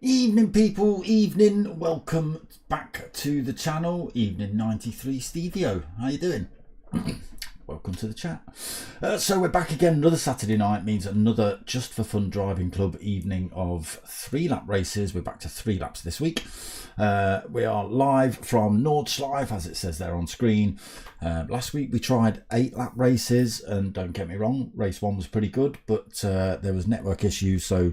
Evening people, evening, welcome back to the channel, evening 93 Stevio, how you doing? Welcome to the chat. So we're back again, another Saturday night means another Just for Fun Driving Club evening of 3-lap races. We're back to 3 laps this week. We are live from Nordschliefe, as it says there on screen. Last week we tried 8-lap races, and don't get me wrong, race 1 was pretty good, but there was network issues, so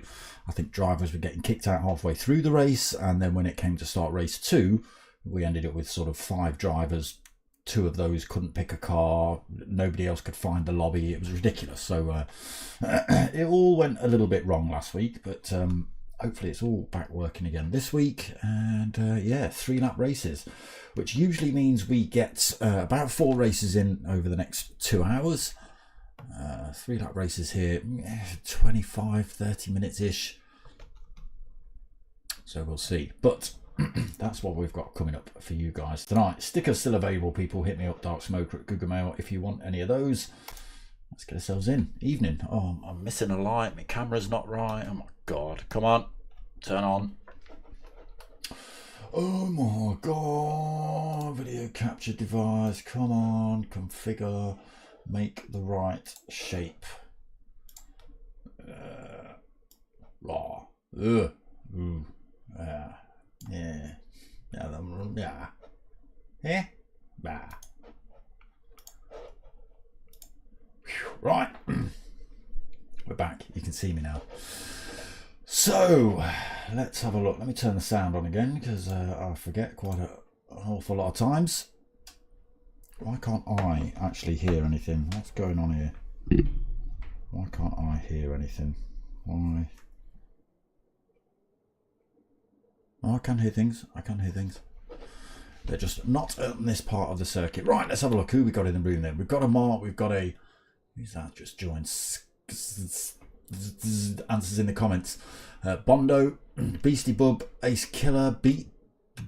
I think drivers were getting kicked out halfway through the race, and then when it came to start race 2, we ended up with sort of 5 drivers. 2 of those couldn't pick a car, nobody else could find the lobby. It was ridiculous. So it all went a little bit wrong last week, but hopefully it's all back working again this week. And yeah, 3-lap races, which usually means we get about 4 races in over the next 2 hours. 3-lap races here, 25-30 minutes ish, so we'll see, but that's what we've got coming up for you guys tonight. Stickers still available, people. Hit me up, Dark Smoker at Google Mail, if you want any of those. Let's get ourselves in. Evening. Oh, I'm missing a light, my camera's not right. Oh my god, come on, turn on. Oh my god, video capture device, come on, configure, make the right shape. Raw. Yeah. Yeah. Yeah. Yeah. Bah. Right. We're back. You can see me now. So let's have a look. Let me turn the sound on again, because I forget quite an awful lot of times. Why can't I actually hear anything? What's going on here? Why can't I hear anything? Why? Oh, I can hear things. I can hear things. They're just not on this part of the circuit. Right, let's have a look who we got in the room then. We've got a Mark. We've got a... Who's that? Just joined. Answers in the comments. Bondo, Beastie Bub, Ace Killer, Beat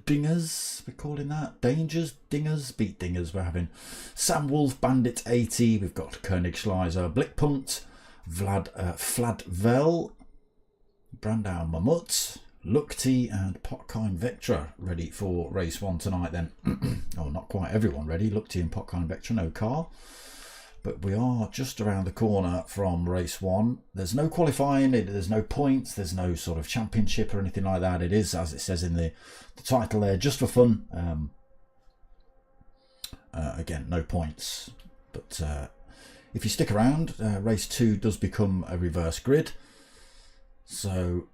Dingers, we're calling that. Dangers, Dingers, Beat Dingers we're having. Sam Wolf, Bandit 80, we've got Koenig Schleiser, Blickpunkt, Vlad Fladvel, Brandau Mamut, Lukti and Potkind Vectra ready for race 1 tonight then. Oh, not quite everyone ready. Lukti and Potkind Vectra, no car. But we are just around the corner from race 1. There's no qualifying, there's no points, there's no sort of championship or anything like that. It is, as it says in the title there, just for fun. Again, no points. But if you stick around, race 2 does become a reverse grid. So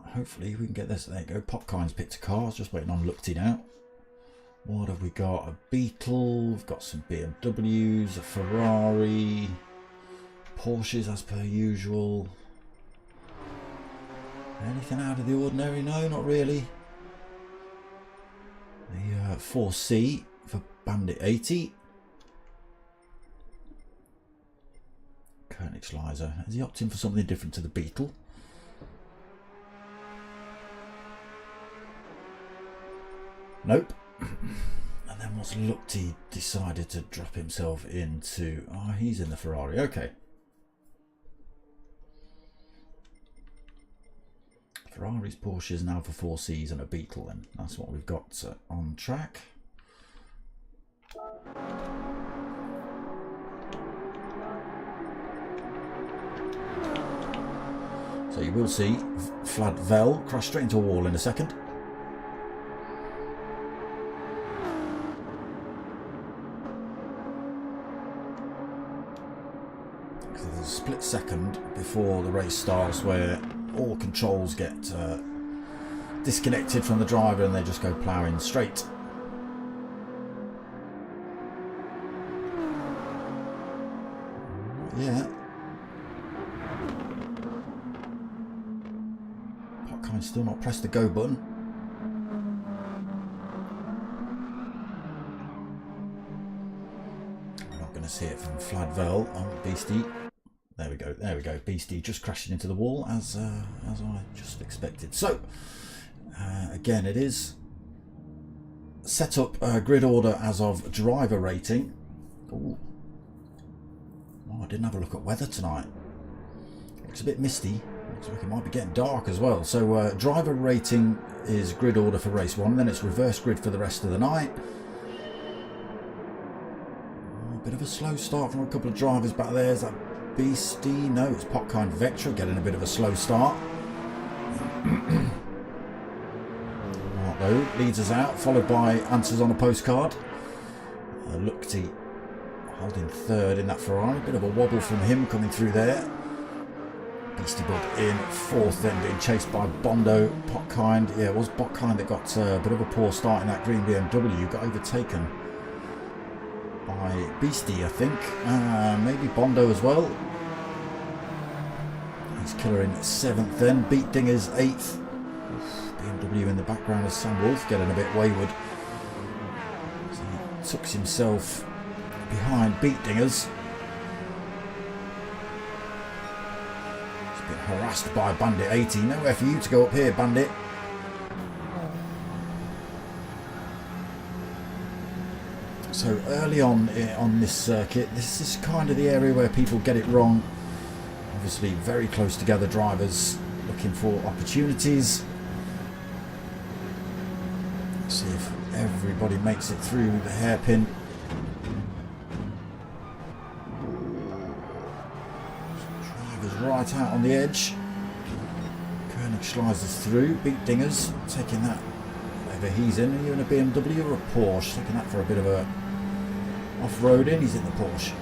hopefully we can get this. There you go, Popkind's picked a car. I was just waiting on Lukti now. What have we got? A Beetle, we've got some BMWs, a Ferrari, Porsches as per usual. Anything out of the ordinary? No, not really. The 4C for Bandit 80. Koenig Schleiser. Has he opted in for something different to the Beetle? Nope. And then what's Lukti decided to drop himself into? Oh, he's in the Ferrari. Okay. Ferraris, Porsches now for 4Cs and a Beetle then. That's what we've got on track. So you will see Fladvel crash straight into a wall in a second. second before the race starts where all controls get disconnected from the driver and they just go ploughing straight. Yeah. Potkind still not pressed the go button. We're not going to see it from Fladvel. Oh, Beastie. There we go. There we go. Beastie just crashing into the wall as I just expected. So again, it is set up grid order as of driver rating. Ooh. Oh, I didn't have a look at weather tonight. Looks a bit misty. Looks like it might be getting dark as well. So driver rating is grid order for race 1. Then it's reverse grid for the rest of the night. Oh, a bit of a slow start from a couple of drivers back there. Is that Beastie? No, it's Potkind Vectra getting a bit of a slow start. Mark though leads us out, followed by Answers on a Postcard. Lookty holding third in that Ferrari. Bit of a wobble from him coming through there. Beastie Bud in fourth, then being chased by Bondo. Potkind, yeah, it was Potkind that got a bit of a poor start in that green BMW. Got overtaken by Beastie, I think. Maybe Bondo as well. He's Killer in seventh then. Beat Dinger's eighth. BMW in the background as Sam Wolf getting a bit wayward. So he tucks himself behind Beat Dingers. He's been harassed by Bandit 80. Nowhere for you to go up here, Bandit. So early on this circuit, this is kind of the area where people get it wrong. Obviously very close together drivers looking for opportunities. Let's see if everybody makes it through the hairpin. Drivers right out on the edge. Koenig slices through. Beat Dingers taking that whatever he's in. Are you in a BMW or a Porsche? Taking that for a bit of a off-roading. He's in the Porsche.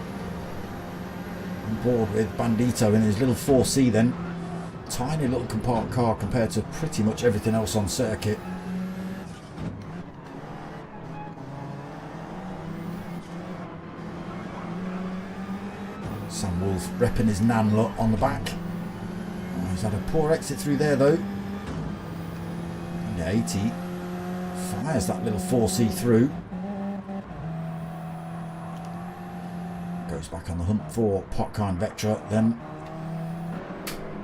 On board with Bandito in his little 4C then. Tiny little compact car compared to pretty much everything else on circuit. Sam Wolf repping his nan lot on the back. Oh, he's had a poor exit through there though. And 80 fires that little 4C through. Goes back on the hunt for Potkind Vectra then.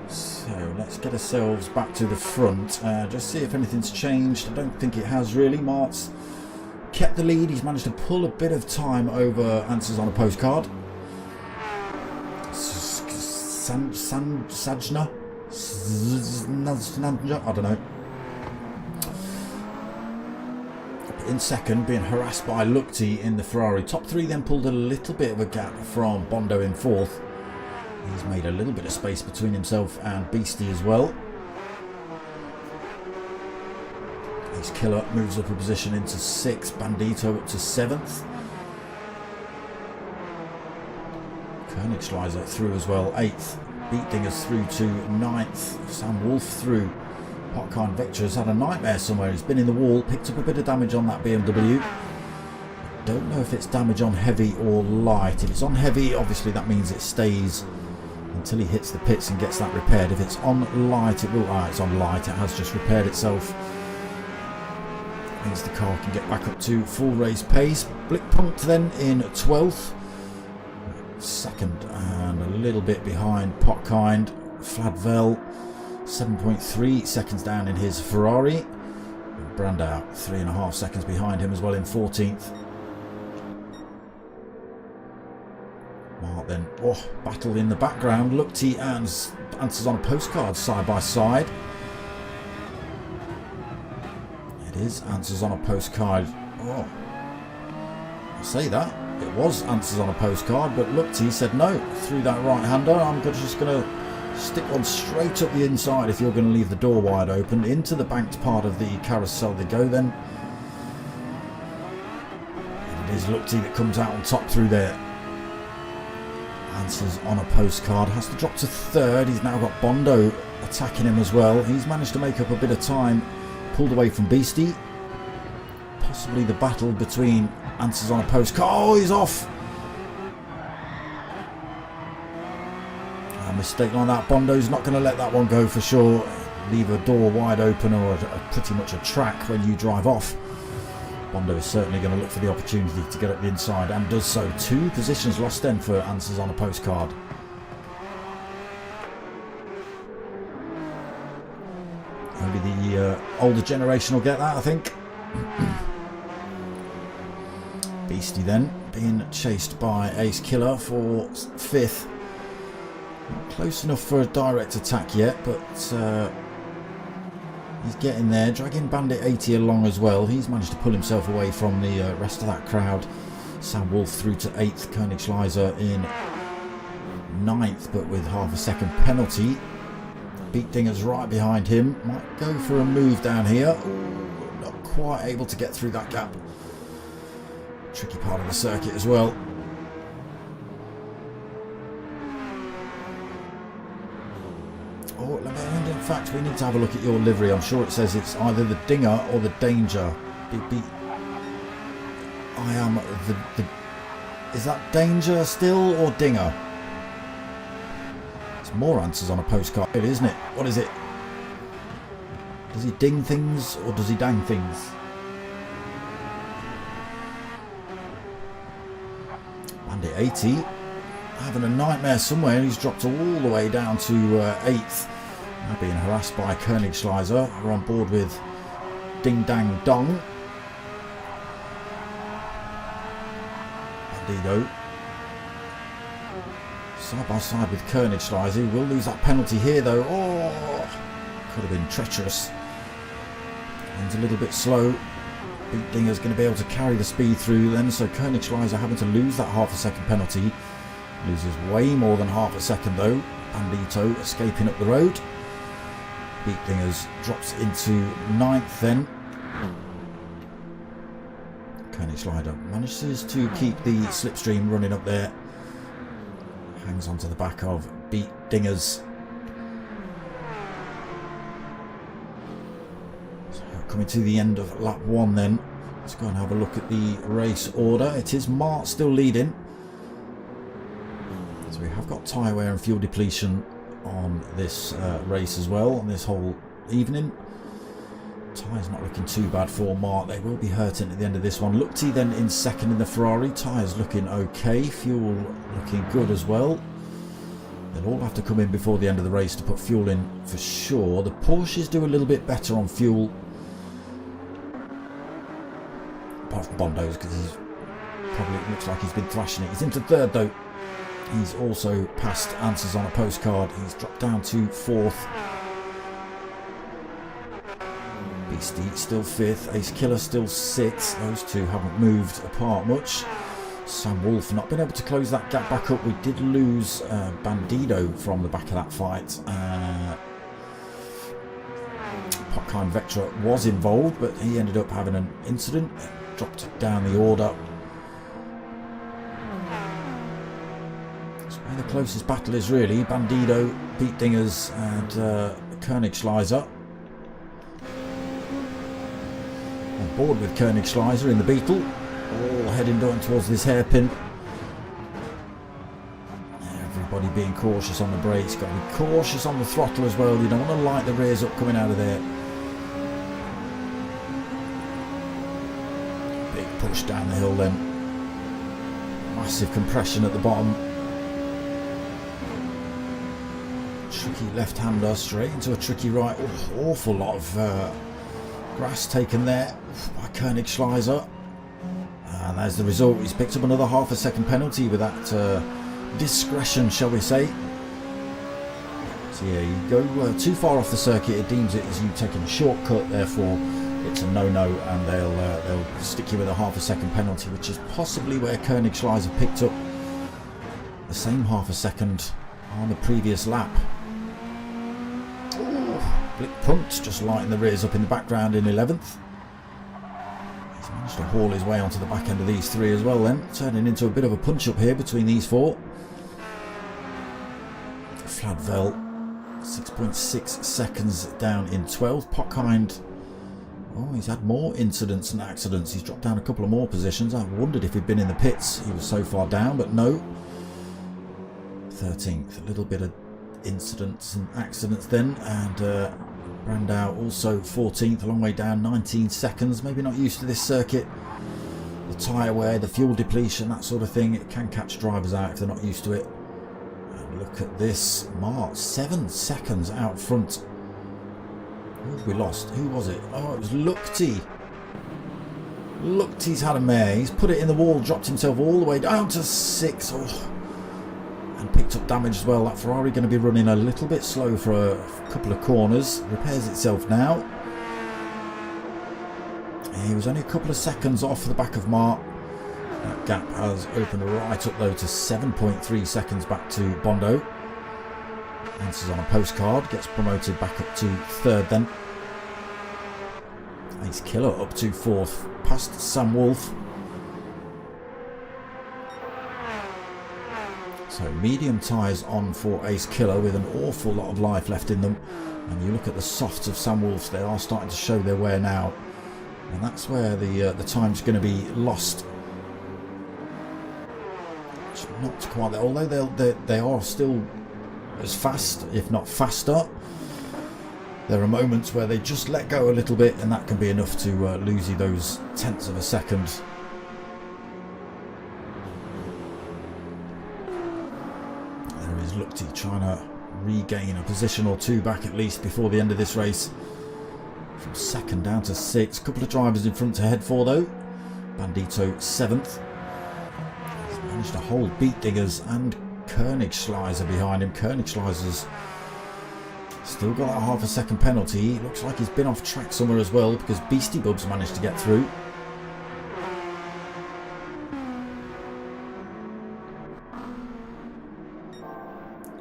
So let's get ourselves back to the front. Just see if anything's changed. I don't think it has really. Mart's kept the lead. He's managed to pull a bit of time over Answers on a Postcard. Sajna? I don't know. In second, being harassed by Lookty in the Ferrari. Top three then pulled a little bit of a gap from Bondo in fourth. He's made a little bit of space between himself and Beastie as well. His Killer moves up a position into sixth. Bandito up to seventh. Koenig slides that through as well. Eighth. Beat Dingers through to ninth. Sam Wolf through. Potkind Vectra's had a nightmare somewhere. He's been in the wall, picked up a bit of damage on that BMW. Don't know if it's damage on heavy or light. If it's on heavy, obviously that means it stays until he hits the pits and gets that repaired. If it's on light, it will. It's on light. It has just repaired itself. Means the car can get back up to full race pace. Blickpunkt then in 12th. Second and a little bit behind Potkind. Fladvel 7.3 seconds down in his Ferrari. And Brandau 3.5 seconds behind him as well in 14th. Mark then, battle in the background. Lookty and Answers on a Postcard side by side. It is Answers on a Postcard. I say that. It was Answers on a Postcard, but Lookty said no. Through that right-hander, I'm just going to stick one straight up the inside if you're going to leave the door wide open. Into the banked part of the carousel they go then. And it is Lookty that comes out on top through there. Answers on a postcard, has to drop to third. He's now got Bondo attacking him as well. He's managed to make up a bit of time, pulled away from Beastie. Possibly the battle between Answers on a postcard. Oh, he's off. A mistake on that. Bondo's not going to let that one go for sure. Leave a door wide open, or pretty much a track when you drive off. Bondo is certainly going to look for the opportunity to get up the inside, and does so. 2 positions lost then for Answers on a postcard. Only the older generation will get that, I think. Beastie then being chased by Ace Killer for 5th. Not close enough for a direct attack yet, but he's getting there. Dragging Bandit 80 along as well. He's managed to pull himself away from the rest of that crowd. Sam Wolf through to 8th. Koenigschleiser in 9th, but with half a second penalty. Beat Dinger's right behind him. Might go for a move down here. Ooh, not quite able to get through that gap. Tricky part of the circuit as well. Oh, in fact, we need to have a look at your livery. I'm sure it says it's either the Dinger or the Danger. I am the... Is that Danger still, or Dinger? It's more Answers on a postcard, isn't it? What is it? Does he ding things, or does he dang things? Bandit 80 having a nightmare somewhere. He's dropped all the way down to 8th. Now being harassed by Koenigschleiser. We're on board with Ding Dang Dong. Bandido side by side with Koenigschleiser. He will lose that penalty here though. Oh, could have been treacherous. He's a little bit slow. Beat Dinger's going to be able to carry the speed through then, so Koenigschleiser having to lose that half a second penalty. Loses way more than half a second though. Bandito escaping up the road. Beat Dingers drops into 9th then. Koenigschleiser manages to keep the slipstream running up there. Hangs onto the back of Beat Dingers. So coming to the end of lap 1 then. Let's go and have a look at the race order. It is Mart still leading. So we have got tyre wear and fuel depletion on this race as well, on this whole evening. Tyres not looking too bad for Mart. They will be hurting at the end of this one. Lukti then in 2nd in the Ferrari. Tyres looking okay. Fuel looking good as well. They'll all have to come in before the end of the race to put fuel in for sure. The Porsches do a little bit better on fuel. Apart from Bondo's, because he's probably, it looks like he's been thrashing it. He's into 3rd though. He's also passed Answers on a postcard. He's dropped down to 4th. Beastie still 5th. Ace Killer still 6th. Those two haven't moved apart much. Sam Wolf not been able to close that gap back up. We did lose Bandido from the back of that fight. Popkine Vectra was involved, but he ended up having an incident. Dropped down the order. The closest battle is really Bandido, Beat Dingers and Koenigschleiser. On board with Koenigschleiser in the Beetle, all heading down towards this hairpin. Everybody being cautious on the brakes, got to be cautious on the throttle as well. You don't want to light the rears up coming out of there. Big push down the hill then. Massive compression at the bottom. Tricky left-hander straight into a tricky right. Oh, awful lot of grass taken there by Koenigschleiser. And there's the result. He's picked up another half a second penalty with that discretion, shall we say. So yeah, you go too far off the circuit, it deems it as you taking a shortcut, therefore it's a no-no, and they'll stick you with a half a second penalty, which is possibly where Koenigschleiser picked up the same half a second on the previous lap. Blick Punt just lighting the rears up in the background in 11th. He's managed to haul his way onto the back end of these three as well then, turning into a bit of a punch up here between these four. Fladvel 6.6 seconds down in 12th. Potkind, oh, he's had more incidents and accidents. He's dropped down a couple of more positions. I wondered if he'd been in the pits. He was so far down, but no. 13th, a little bit of incidents and accidents then. And Brandau also 14th, a long way down, 19 seconds. Maybe not used to this circuit. The tyre wear, the fuel depletion, that sort of thing, it can catch drivers out if they're not used to it. And look at this, Mart, 7 seconds out front. Who have we lost? Who was it? Oh, it was Luchty. Luchty's had a mare. He's put it in the wall, dropped himself all the way down to 6. Oh. And picked up damage as well. That Ferrari going to be running a little bit slow for a couple of corners. Repairs itself now. He was only a couple of seconds off the back of Mart. That gap has opened right up though to 7.3 seconds back to Bondo. Answers on a postcard, gets promoted back up to 3rd then. Ace Killer up to 4th, past Sam Wolf. So medium tyres on for Ace Killer with an awful lot of life left in them. And you look at the softs of Sam Wolf's, they are starting to show their wear now. And that's where the time's going to be lost. It's not quite there, although they are still as fast, if not faster. There are moments where they just let go a little bit, and that can be enough to lose you those tenths of a second. There is Luchty trying to regain a position or two back at least before the end of this race. From 2nd down to 6th. A couple of drivers in front to head for though. Bandito 7th. He's managed to hold Beat Diggers and Koenigschleiser behind him. Koenigschleiser's still got that half a second penalty. Looks like he's been off track somewhere as well because Beastie Bubs managed to get through.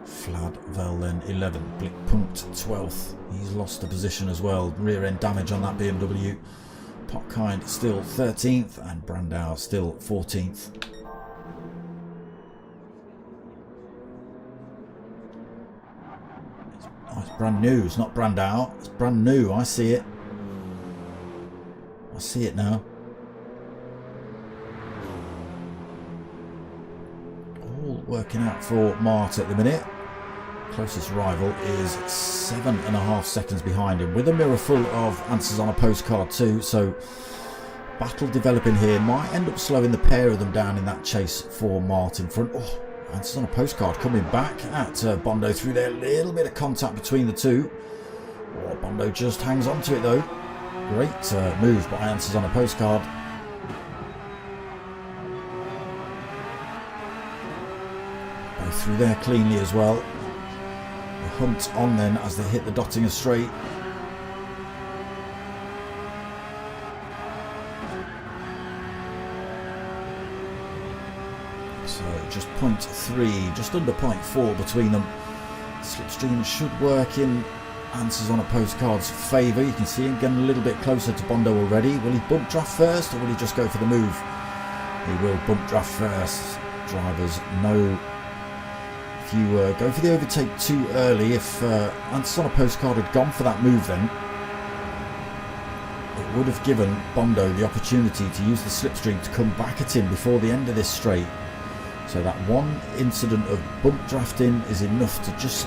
Fladvel then 11th, Blickpunkt 12th. He's lost a position as well. Rear end damage on that BMW. Potkind still 13th and Brandau still 14th. Oh, it's brand new. It's not Brandau. It's brand new. I see it. I see it now. All working out for Mart at the minute. Closest rival is 7.5 seconds behind him with a mirror full of answers on a postcard too, so battle developing here. Might end up slowing the pair of them down in that chase for Mart in front. Oh, answers on a postcard coming back at Bondo through there. A little bit of contact between the two. Oh, Bondo just hangs on to it though. Great move by answers on a postcard. Both through there cleanly as well. Hunt on then as they hit the Dottinger straight. So just 0.3, just under 0.4 between them. Slipstream should work in answers on a postcard's favour. You can see him getting a little bit closer to Bondo already. Will he bump draft first or will he just go for the move? He will bump draft first. Drivers know if you go for the overtake too early, if answers on a postcard had gone for that move then, it would have given Bondo the opportunity to use the slipstream to come back at him before the end of this straight. So that one incident of bump drafting is enough to just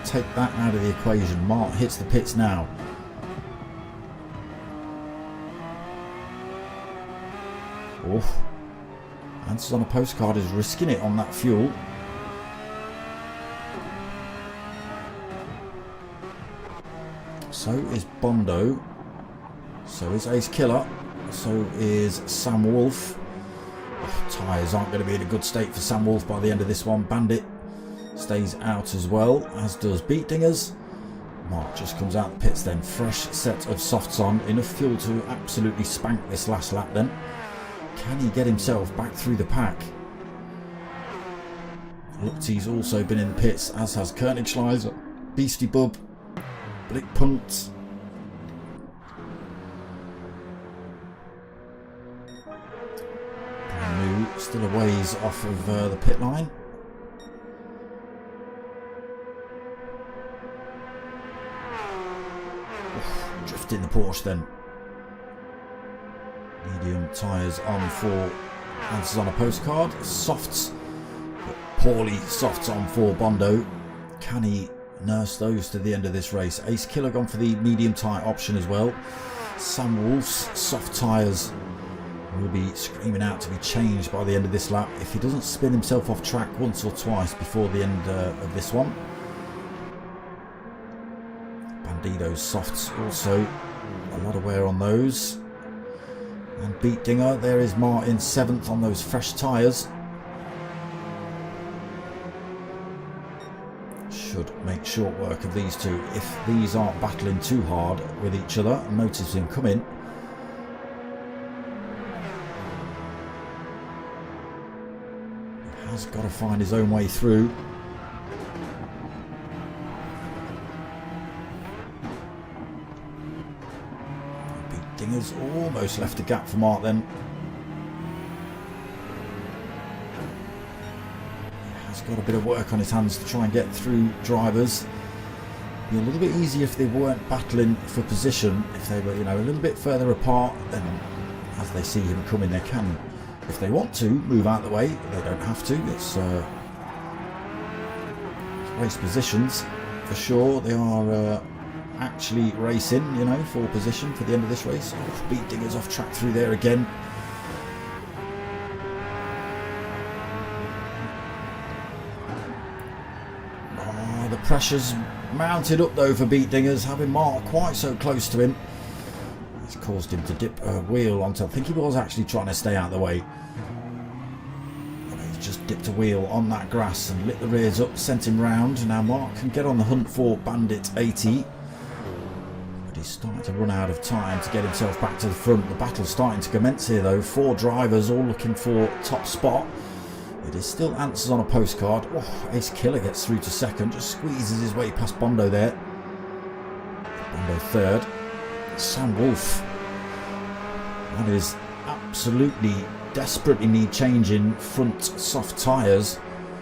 take that out of the equation. Mart hits the pits now. Oof. Answers on a postcard is risking it on that fuel. So is Bondo. So is Ace Killer. So is Sam Wolf. Oh, tyres aren't going to be in a good state for Sam Wolf by the end of this one. Bandit stays out as well, as does Beat Dingers. Mart just comes out the pits then. Fresh set of softs on. Enough fuel to absolutely spank this last lap then. Can he get himself back through the pack? Luchty's also been in the pits, as has Koenigschleiser, Beastie Bub, Blickpunkt. Brand new, still a ways off of the pit line. Drifting the Porsche then. Medium tyres on for answers on a postcard. Softs, but poorly softs on for Bondo. Can he nurse those to the end of this race? Ace Killer gone for the medium tyre option as well. Sam Wolf's soft tyres will be screaming out to be changed by the end of this lap if he doesn't spin himself off track once or twice before the end of this one. Bandido's softs also a lot of wear on those. And Beat Dinger, there is Martin 7th on those fresh tyres. Should make short work of these two if these aren't battling too hard with each other. Notice him coming. He has got to find his own way through. Beat Dinger's almost left a gap for Mark then. Got a bit of work on his hands to try and get through drivers. Be a little bit easier if they weren't battling for position. If they were, a little bit further apart, then as they see him coming, they can, if they want to, move out of the way. They don't have to. It's race positions for sure. They are actually racing, for position for the end of this race. Oh, Beat Dinger's off track through there again. Pressure's mounted up though for Beat Dingers, having Mark quite so close to him. It's caused him to dip a wheel onto, I think he was actually trying to stay out of the way. He's just dipped a wheel on that grass and lit the rears up, sent him round. Now Mark can get on the hunt for Bandit 80. But he's starting to run out of time to get himself back to the front. The battle's starting to commence here though. 4 drivers all looking for top spot. It is still answers on a postcard. Oh, Ace Killer gets through to second, just squeezes his way past Bondo there. Bondo third. Sam Wolf. That is absolutely desperately need changing front soft tyres.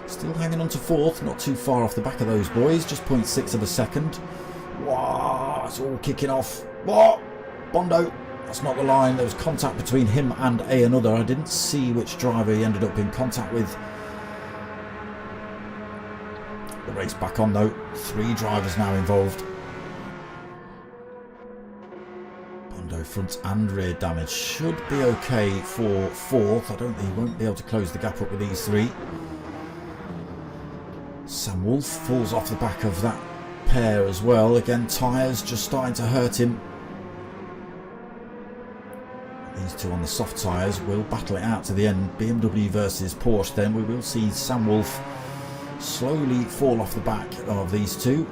Still hanging on to fourth, not too far off the back of those boys, just 0.6 of a second. Wow, it's all kicking off. What? Bondo. That's not the line. There was contact between him and another. I didn't see which driver he ended up in contact with. The race back on though. 3 drivers now involved. Bondo front and rear damage should be okay for fourth. I don't think he won't be able to close the gap up with these 3. Sam Wolf falls off the back of that pair as well. Again, tyres just starting to hurt him. These 2 on the soft tyres will battle it out to the end. BMW versus Porsche then. We will see Sam Wolf slowly fall off the back of these 2.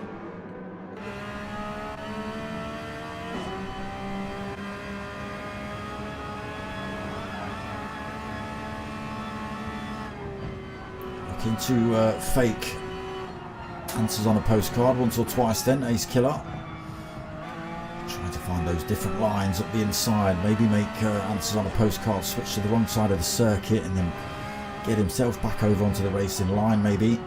Looking to fake answers on a postcard once or twice then. Ace Killer. Trying to find those different lines up the inside, maybe make answers on a postcard switch to the wrong side of the circuit and then get himself back over onto the racing line maybe.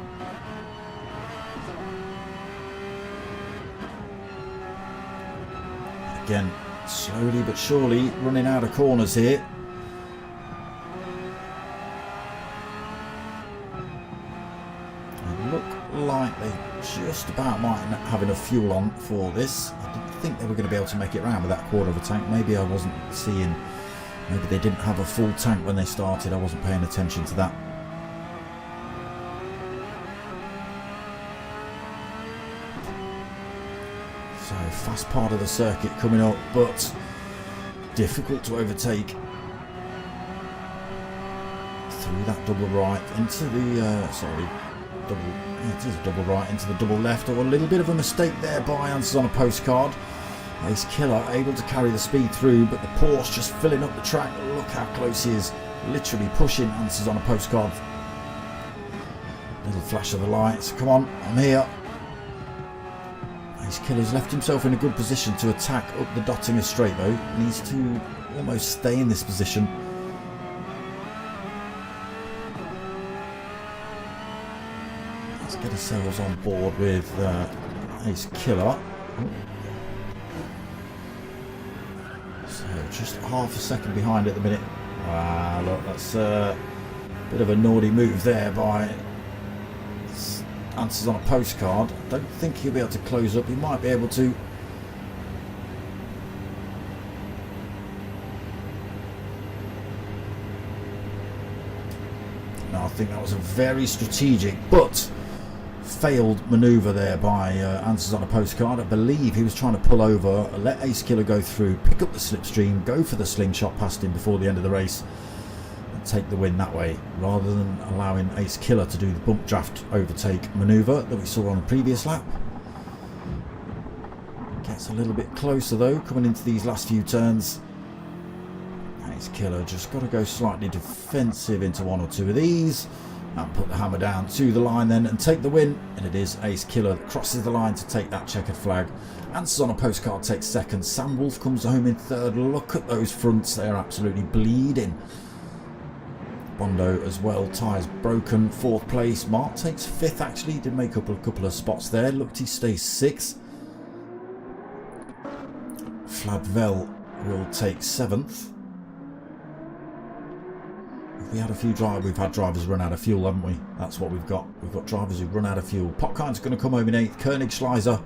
Again, slowly but surely running out of corners here. They look like they just about might not have enough fuel on for this. I didn't think they were going to be able to make it round with that quarter of a tank. Maybe I wasn't seeing, maybe they didn't have a full tank when they started. I wasn't paying attention to that. So fast part of the circuit coming up, but difficult to overtake. Through that double right into the it is a double right into the double left. Oh, a little bit of a mistake there by answers on a postcard. Ace Killer able to carry the speed through, but the Porsche just filling up the track. Look how close he is, literally pushing answers on a postcard. Little flash of the lights. Come on, I'm here. Ace Killer's left himself in a good position to attack up the Dottinger straight though. Needs to almost stay in this position. Let's get ourselves on board with Ace Killer. Just half a second behind at the minute. Ah, look, that's a bit of a naughty move there by Answers on a Postcard. I don't think he'll be able to close up. He might be able to. No, I think that was a very strategic but failed manoeuvre there by Answers on a Postcard. I believe he was trying to pull over, let Ace Killer go through, pick up the slipstream, go for the slingshot past him before the end of the race and take the win that way, rather than allowing Ace Killer to do the bump draft overtake manoeuvre that we saw on the previous lap. Gets a little bit closer though, coming into these last few turns. Ace Killer just got to go slightly defensive into one or two of these and put the hammer down to the line then and take the win. And it is Ace Killer that crosses the line to take that checkered flag. Answers on a Postcard takes second. Sam Wolf comes home in third. Look at those fronts, they're absolutely bleeding. Bondo as well, tyres broken, fourth place. Mark takes fifth actually, did make up a couple of spots there. Looked he stays sixth. Fladvel will take seventh. We had a few drivers. We've had drivers run out of fuel, haven't we? That's what we've got. We've got drivers who've run out of fuel. Popkine's going to come home in eighth. Koenig Schleiser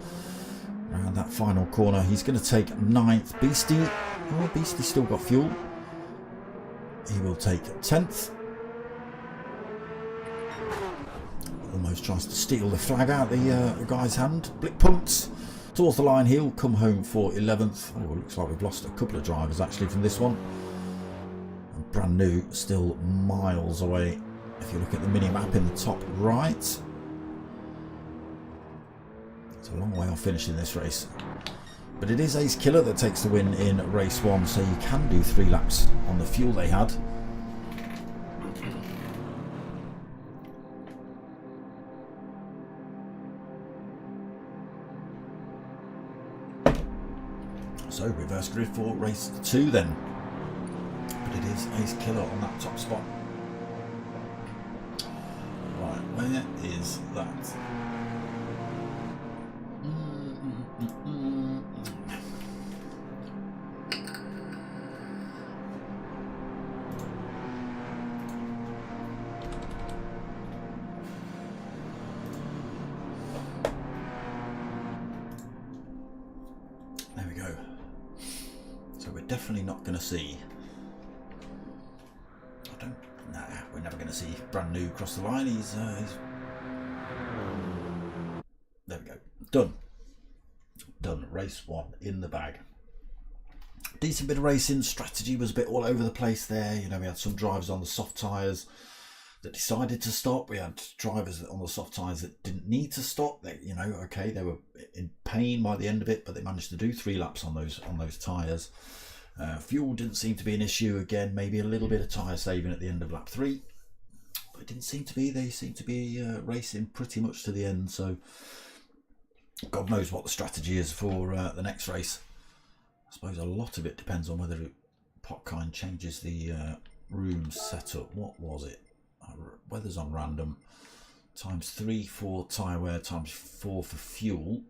around that final corner. He's going to take ninth. Beastie. Oh, Beastie's still got fuel. He will take 10th. Almost tries to steal the flag out the guy's hand. Blick punts towards the line. He'll come home for 11th. Oh, it looks like we've lost a couple of drivers actually from this one. Brand new, still miles away. If you look at the mini map in the top right, it's a long way off finishing this race. But it is Ace Killer that takes the win in race one, so you can do 3 laps on the fuel they had. So reverse grid for race 2 then. It is Ace Killer on that top spot. Right, where is that? There we go. So we're definitely not going to see. We're never going to see Brand New cross the line. He's there we go. Done. Race 1 in the bag. Decent bit of racing. Strategy was a bit all over the place there. You know, we had some drivers on the soft tyres that decided to stop. We had drivers on the soft tyres that didn't need to stop. They, you know, okay, they were in pain by the end of it, but they managed to do 3 laps on those tyres. Fuel didn't seem to be an issue. Again, maybe a little bit of tyre saving at the end of lap 3, but it didn't seem to be. They seemed to be racing pretty much to the end, so God knows what the strategy is for the next race. I suppose a lot of it depends on whether Popkind changes the room setup. What was it? Weather's on random. Times 3 for tyre wear, times 4 for fuel.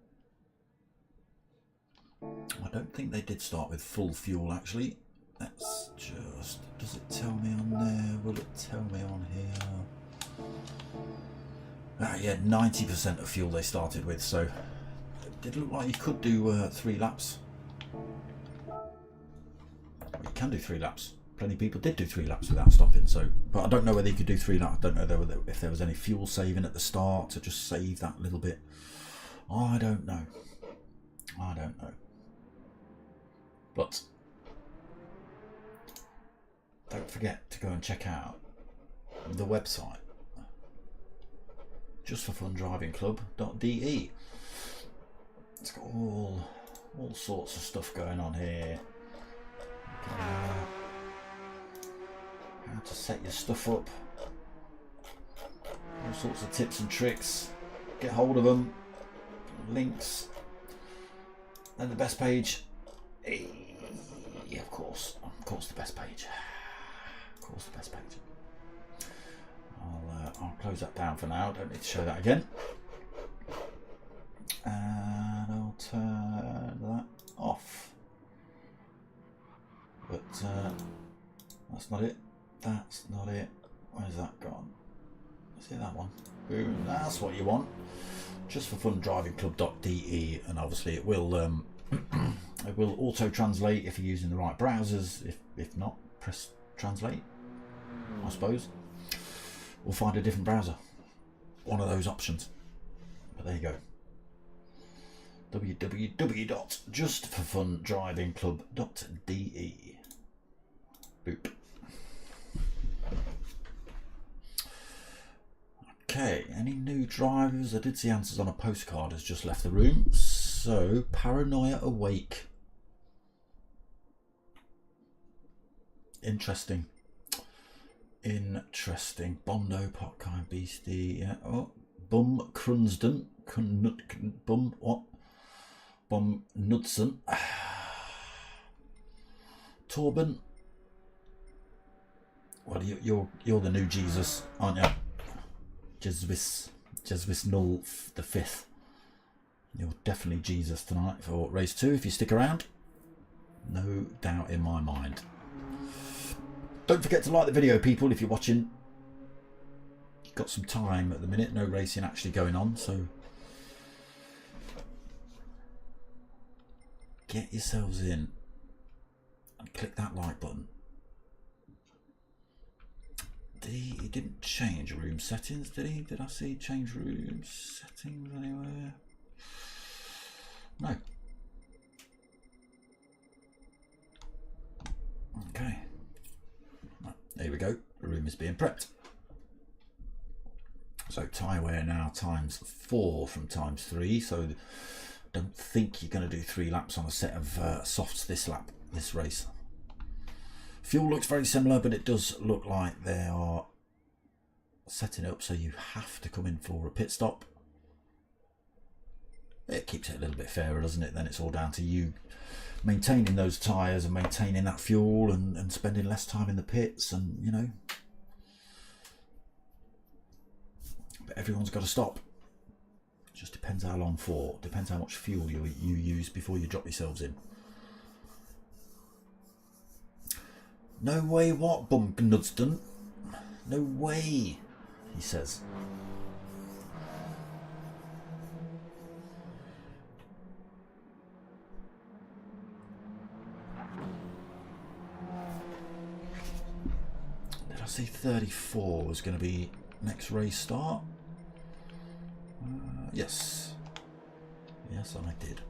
I don't think they did start with full fuel actually. Let's just, does it tell me on there? Will it tell me on here? Yeah, 90% of fuel they started with, so it did look like you could do 3 laps. You can do 3 laps. Plenty of people did do 3 laps without stopping, so, but I don't know whether you could do 3 laps. I don't know if there was any fuel saving at the start to just save that little bit. I don't know. But don't forget to go and check out the website, Just4Fun Driving Club.de. It's got all sorts of stuff going on here. How to set your stuff up, all sorts of tips and tricks. Get hold of them, links, and the best page. Yeah, of course the best page. I'll close that down for now. Don't need to show that again. And I'll turn that off. That's not it. That's not it. Where's that gone? See that one? Boom. That's what you want. Just4Fun Driving Club.de, and obviously it will it will auto translate if you're using the right browsers. If not, press translate, I suppose, or find a different browser. One of those options. But there you go. www.justforfundrivingclub.de. Boop. Okay, any new drivers? I did see answers on a postcard has just left the room. So, Paranoia Awake. Interesting. Interesting. Bondo, Potkind, Beastie. Yeah. Oh, Bum Crunsden. Bum what? Bum Knudsen. Torben. Well, you're the new Jesus, aren't you? Jesvis Null the 5th. You're definitely Jesus tonight for race 2 if you stick around. No doubt in my mind. Don't forget to like the video, people, if you're watching. You've got some time at the minute, no racing actually going on, so get yourselves in and click that like button. He didn't change room settings, did he? Did I see change room settings anywhere? No. Okay. Right, there we go. The room is being prepped. So tyre wear now ×4 from ×3. So don't think you're going to do 3 laps on a set of softs this race. Fuel looks very similar, but it does look like they are setting it up so you have to come in for a pit stop. It keeps it a little bit fairer, doesn't it? Then it's all down to you maintaining those tyres and maintaining that fuel and spending less time in the pits, and you know. But everyone's got to stop. Just depends how long for. Depends how much fuel you use before you drop yourselves in. No way what, Bum Knudston? No way, he says. Did I see 34 was going to be next race start? Yes. Yes, I did.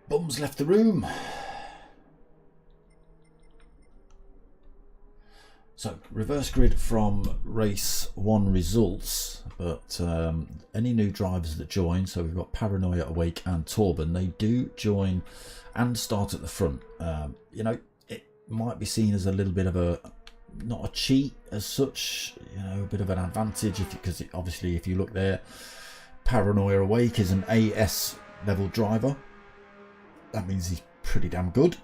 Bum's left the room. So, reverse grid from race 1 results, but any new drivers that join, so we've got Paranoia, Awake and Torben, they do join and start at the front. You know, it might be seen as a little bit of a, not a cheat as such, you know, a bit of an advantage, because obviously if you look there, Paranoia Awake is an AS level driver. That means he's pretty damn good.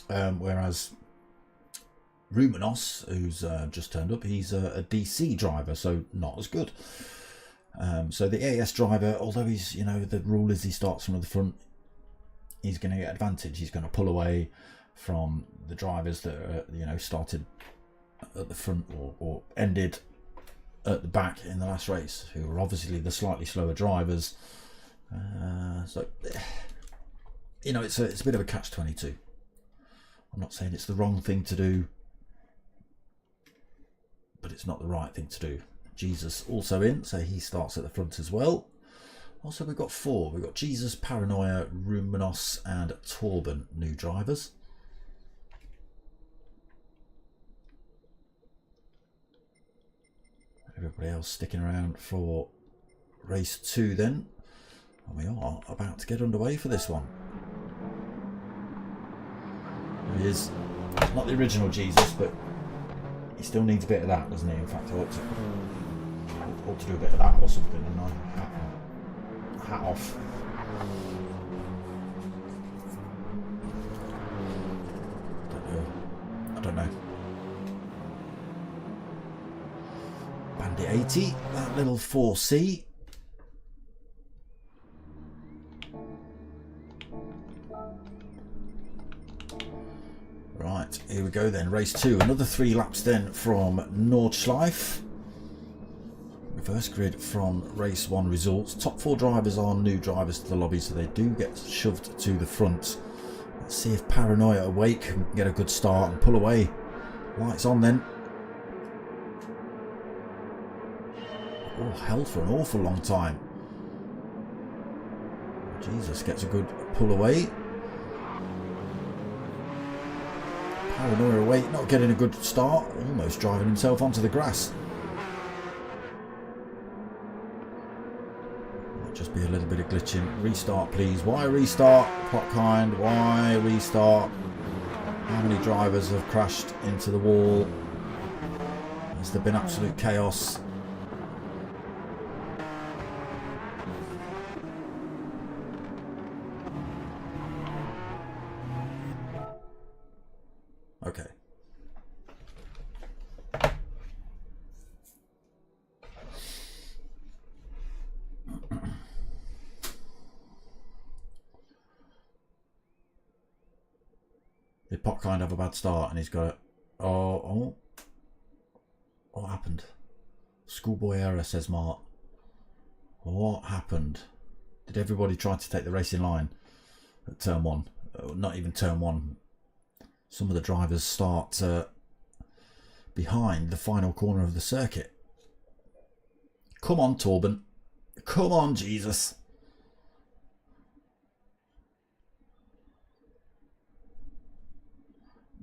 Whereas Rumenos, who's just turned up, he's a DC driver, so not as good. So the AS driver, although he's, you know, the rule is he starts from the front, he's going to get advantage. He's going to pull away from the drivers that are, you know, started at the front or ended at the back in the last race, who are obviously the slightly slower drivers. So, you know, it's a bit of a catch-22. I'm not saying it's the wrong thing to do, but it's not the right thing to do. Jesus also in, so he starts at the front as well. Also, we've got 4. We've got Jesus, Paranoia, Rumenos and Torben, new drivers. Everybody else sticking around for race 2 then. And we are about to get underway for this one. There he is. Not the original Jesus, but he still needs a bit of that, doesn't he? In fact, I ought to do a bit of that or something, and hat off. I don't know. Handy 80, that little 4C. Right, here we go then, race 2. Another 3 laps then from Nordschliefe. Reverse grid from race 1 results. Top 4 drivers are new drivers to the lobby, so they do get shoved to the front. Let's see if Paranoia Awake can get a good start and pull away. Lights on then. Oh, held for an awful long time. Jesus, gets a good pull away. Paranoia Awake not getting a good start, almost driving himself onto the grass. Might just be a little bit of glitching. Restart please. Why restart? Clock kind. Why restart? How many drivers have crashed into the wall? Has there been absolute chaos? Okay. Did Pot kind of have a bad start and he's got it. Oh. What happened? Schoolboy error, says Mart. What happened? Did everybody try to take the racing line at turn 1? Not even turn 1. Some of the drivers start behind the final corner of the circuit. Come on, Torben. Come on, Jesus.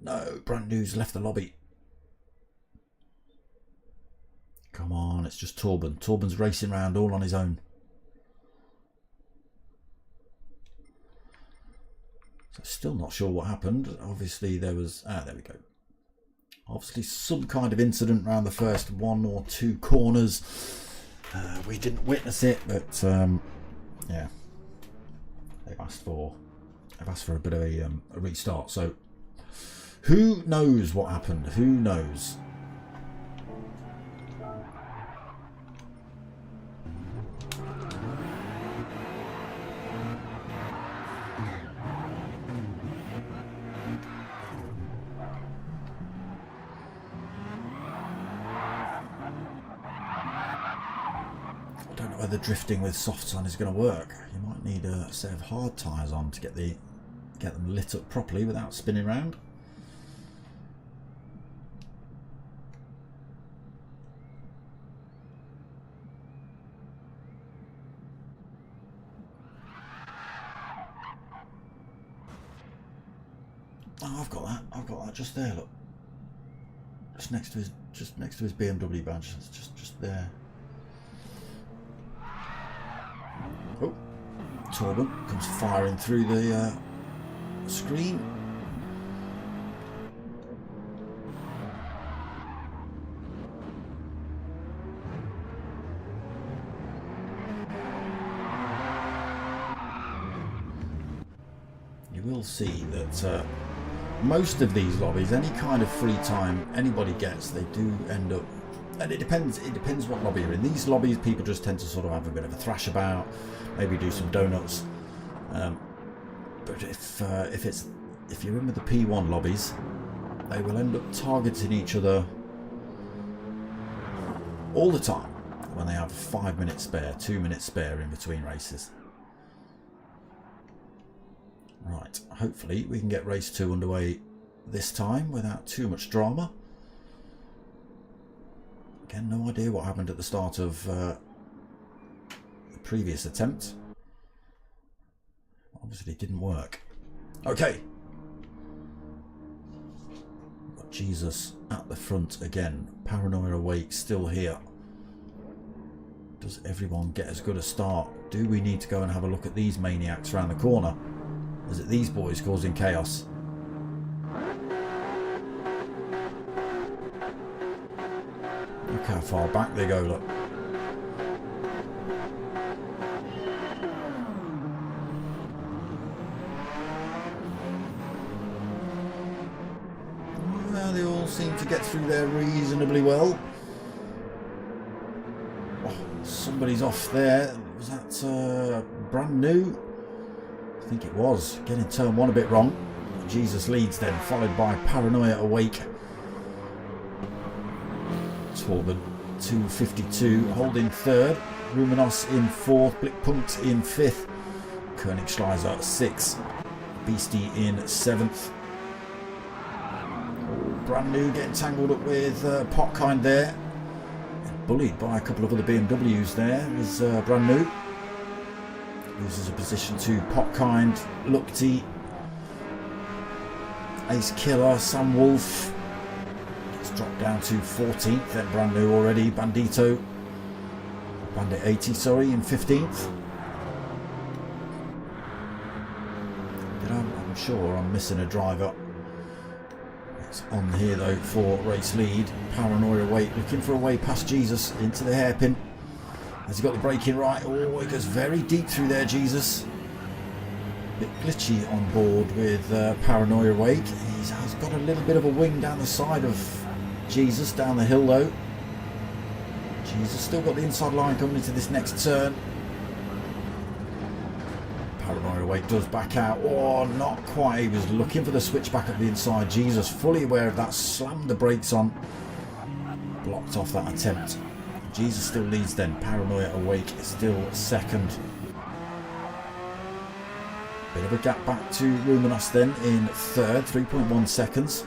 No, brand new's left the lobby. Come on, it's just Torben. Torben's racing around all on his own. So still not sure what happened. Obviously there was... there we go. Obviously some kind of incident around the first 1 or 2 corners. We didn't witness it, but yeah. They've asked for a bit of a restart. So who knows what happened? Who knows? Whether drifting with softs on is going to work. You might need a set of hard tyres on to get them lit up properly without spinning round. Oh, I've got that just there. Look, just next to his BMW badge. It's just there. Oh, Torben comes firing through the screen. You will see that most of these lobbies, any kind of free time anybody gets, they do end up. And it depends what lobby you're in. These lobbies, people just tend to sort of have a bit of a thrash about, maybe do some donuts. But if you're in with the P1 lobbies, they will end up targeting each other all the time when they have a 5 minute spare, 2 minutes spare in between races. Right, hopefully we can get race 2 underway this time without too much drama. Again, no idea what happened at the start of the previous attempt. Obviously it didn't work. Okay. Got Jesus at the front again. Paranoia Awake still here. Does everyone get as good a start? Do we need to go and have a look at these maniacs around the corner? Is it these boys causing chaos? Look how far back they go, look. Well, they all seem to get through there reasonably well. Somebody's off there. Was that Brand New? I think it was. Getting turn 1 a bit wrong. Jesus leads then, followed by Paranoia Awake. Torben 252 holding 3rd. Ruminos in 4th. Blickpunkt in 5th. Königschleiser 6th. Beastie in 7th. Brand New getting tangled up with Potkind there. Bullied by a couple of other BMWs there is Brand New. Loses a position to Potkind, Lukti, Ace Killer, Sam Wolf. Gets dropped down to 14th, then Brand New already. Bandito, Bandit 80, sorry, in 15th. I'm sure I'm missing a driver. It's on here though for race lead. Paranoia Awake looking for a way past Jesus into the hairpin. Has he got the braking right? Oh, it goes very deep through there, Jesus. Bit glitchy on board with Paranoia Awake. He's got a little bit of a wing down the side of Jesus, down the hill though. Jesus still got the inside line coming into this next turn. Paranoia Awake does back out. Oh, not quite. He was looking for the switch back at the inside. Jesus, fully aware of that, slammed the brakes on. Blocked off that attempt. Jesus still leads then. Paranoia Awake is still 2nd. Bit of a gap back to Ruminos then in 3rd, 3.1 seconds.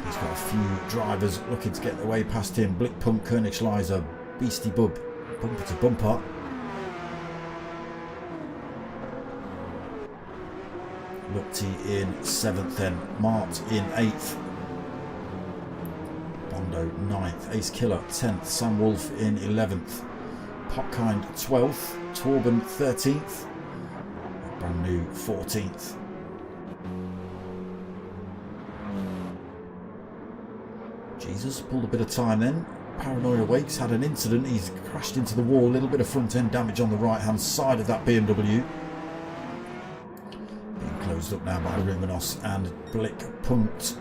He's got a few drivers looking to get their way past him. Blickpunkt, Königschleiser, Beastie Bub, bumper to bumper. Lukti in 7th then. Mart in 8th. Bondo 9th, Ace Killer 10th, Sam Wolf in 11th, Potkind 12th, Torben 13th, Brand New 14th. Jesus pulled a bit of time then. Paranoia Awakes had an incident. He's crashed into the wall. A little bit of front end damage on the right hand side of that BMW. Being closed up now by Ruminos and Blickpunkt.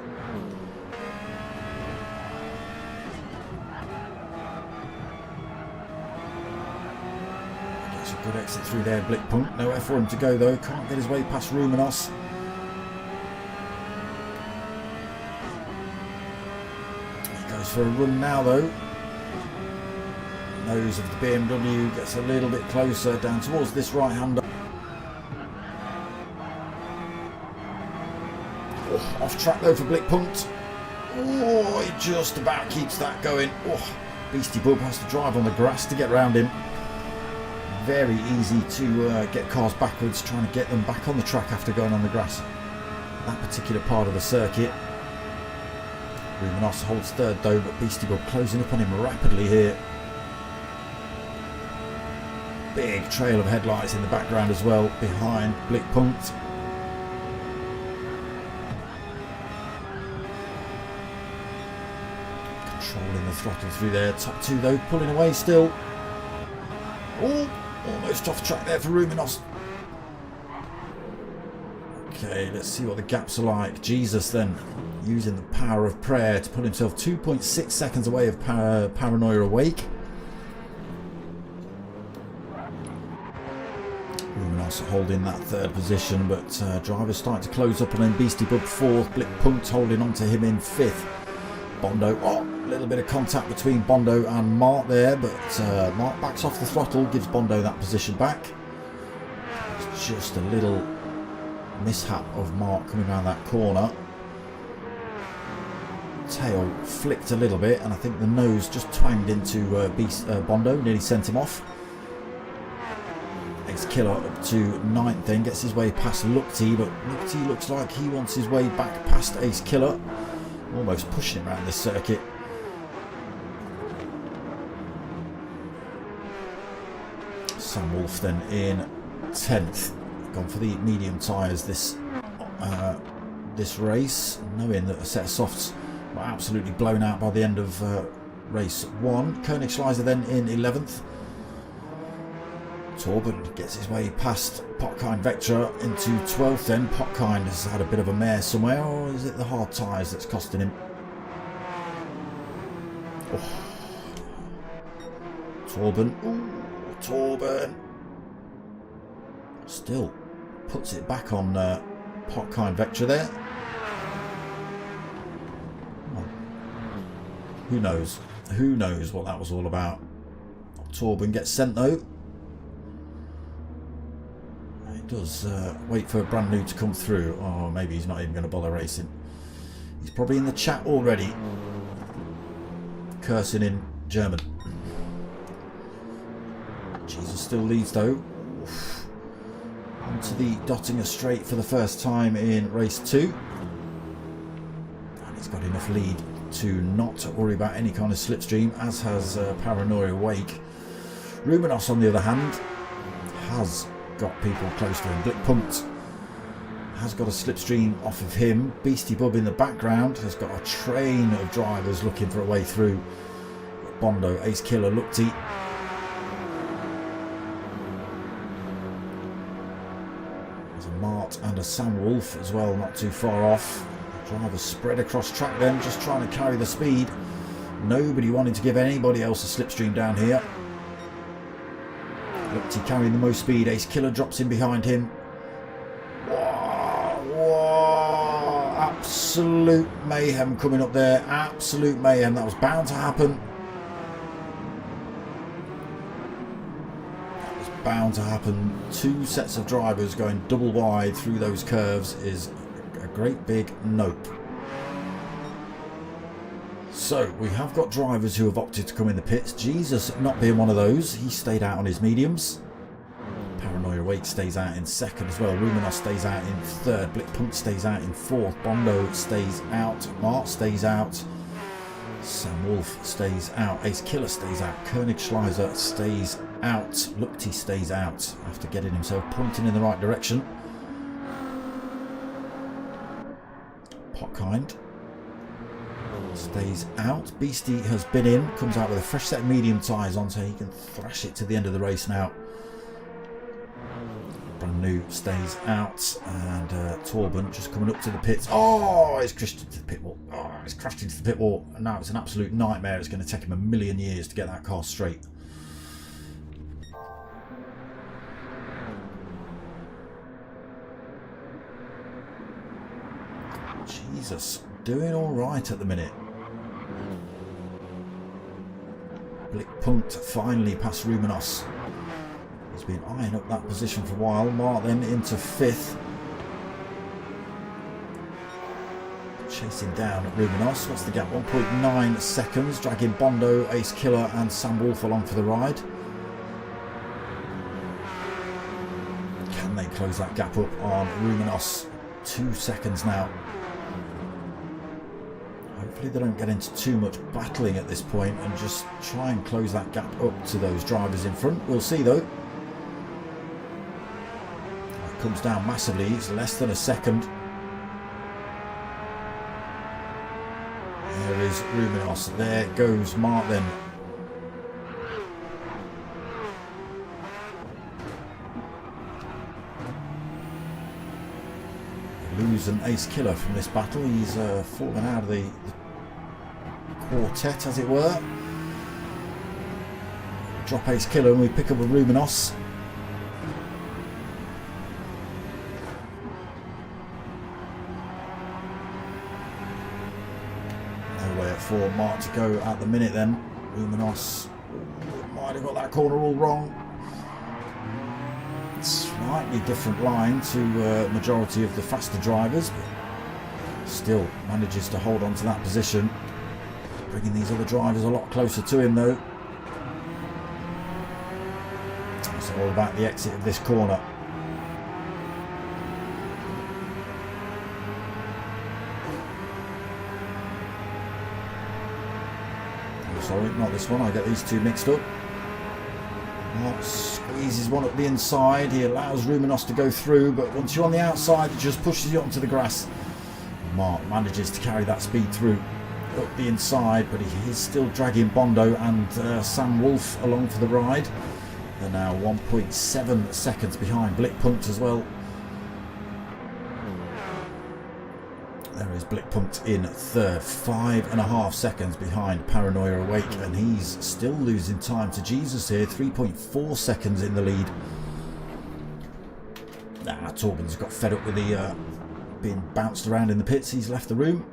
Good exit through there, Blickpunkt. Nowhere for him to go though. Can't get his way past Ruminos. He goes for a run now though. Nose of the BMW gets a little bit closer down towards this right-hander. Oh, off track though for Blickpunkt. Oh, he just about keeps that going. Oh, Beastie Bub has to drive on the grass to get round him. Very easy to get cars backwards, trying to get them back on the track after going on the grass. That particular part of the circuit. Ruminos holds 3rd though, but Beastie Bub closing up on him rapidly here. Big trail of headlights in the background as well, behind Blickpunkt. Controlling the throttle through there. Top 2 though, pulling away still. Oh! Almost off track there for Ruminos. Okay, let's see what the gaps are like. Jesus then using the power of prayer to pull himself 2.6 seconds away of Paranoia Awake. Ruminos holding that 3rd position, but drivers starting to close up on him. Beastie Bub 4th, Blickpunkt holding on to him in 5th. Bondo, oh, a little bit of contact between Bondo and Mart there, but Mart backs off the throttle, gives Bondo that position back. It's just a little mishap of Mart coming around that corner. Tail flicked a little bit, and I think the nose just twanged into Bondo, nearly sent him off. Ace Killer up to 9th then, gets his way past Lukti, but Lukti looks like he wants his way back past Ace Killer. Almost pushing him around this circuit. Sam Wolf then in 10th. Gone for the medium tyres this race, knowing that a set of softs were absolutely blown out by the end of race 1. Königschleiser then in 11th. Torben gets his way past Potkind Vectra into 12th then. Potkind has had a bit of a mare somewhere, or is it the hard tyres that's costing him? Oh. Torben. Ooh, Torben. Still puts it back on Potkind Vectra there. Well, who knows? Who knows what that was all about? Torben gets sent though. He does wait for brand new to come through. Oh, maybe he's not even going to bother racing. He's probably in the chat already, cursing in German. Jesus still leads though. Oof. Onto the Dottinger Straight for the first time in race 2. And he's got enough lead to not worry about any kind of slipstream, as has Paranoia Wake. Rumenos, on the other hand, has got people close to him. Blick Pumped has got a slipstream off of him. Beastie Bub in the background has got a train of drivers looking for a way through. Bondo, Ace Killer, Lukti. There's a Mart and a Sam Wolf as well, not too far off. Drivers spread across track then, just trying to carry the speed. Nobody wanting to give anybody else a slipstream down here. Lukti carrying the most speed. Ace Killer drops in behind him. Whoa, whoa, absolute mayhem coming up there. Absolute mayhem. That was bound to happen. That was bound to happen. 2 sets of drivers going double wide through those curves is a great big nope. So we have got drivers who have opted to come in the pits. Jesus not being one of those. He stayed out on his mediums. Paranoia Wake stays out in 2nd as well. Rumenos stays out in 3rd. Blick Punt stays out in 4th. Bondo stays out. Mart stays out. Sam Wolf stays out. Ace Killer stays out. Koenig Schleiser stays out. Lukti stays out after getting himself pointing in the right direction. Potkind stays out. Beastie has been in, comes out with a fresh set of medium tyres on so he can thrash it to the end of the race now. Brand new stays out, and Torben just coming up to the pits. Oh, he's crashed into the pit wall. Oh, he's crashed into the pit wall, and now it's an absolute nightmare. It's going to take him a million years to get that car straight. Jesus, doing all right at the minute. Blick Punt finally past Rumenos. He's been eyeing up that position for a while. Mart then into 5th. Chasing down Rumenos. What's the gap? 1.9 seconds. Dragging Bondo, Ace Killer and Sam Wolf along for the ride. Can they close that gap up on Rumenos? 2 seconds now. Hopefully they don't get into too much battling at this point and just try and close that gap up to those drivers in front. We'll see though. It comes down massively. It's less than a second. There is Rumenos. There goes Mart then. Lose an Ace Killer from this battle. He's fallen out of the quartet, as it were. Drop Ace Killer and we pick up a Rumenos. Nowhere for Mart to go at the minute then. Rumenos might have got that corner all wrong. Slightly different line to majority of the faster drivers, but still manages to hold on to that position. Bringing these other drivers a lot closer to him though. It's all about the exit of this corner. Oh, sorry, not this one. I get these two mixed up. Mart squeezes one up the inside. He allows Rumenos to go through, but once you're on the outside, it just pushes you onto the grass. Mart manages to carry that speed through up the inside, but he is still dragging Bondo and Sam Wolf along for the ride. They're now 1.7 seconds behind Blick Punt as well. There There is Blickpunkt in third, 5.5 seconds behind Paranoia Awake, and he's still losing time to Jesus here, 3.4 seconds in the lead. Torben's got fed up with the being bounced around in the pits. He's left the room.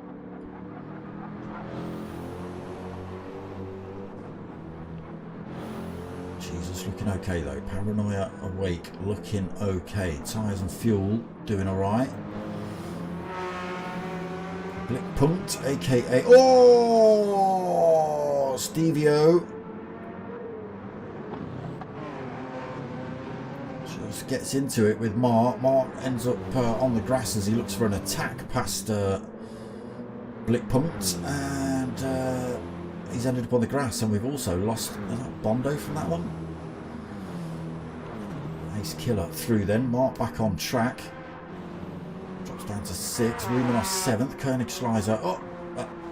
Jesus looking okay though. Paranoia Awake looking okay. Tyres and fuel doing alright. Blickpunkt, aka Stevio just gets into it with Mark. Mark ends up on the grass as he looks for an attack past Blickpunkt, and he's ended up on the grass, and we've also lost Bondo from that one. Ace Killer through then. Mark back on track. Drops down to 6. Rumenos 7th. Königsschleiser. Oh,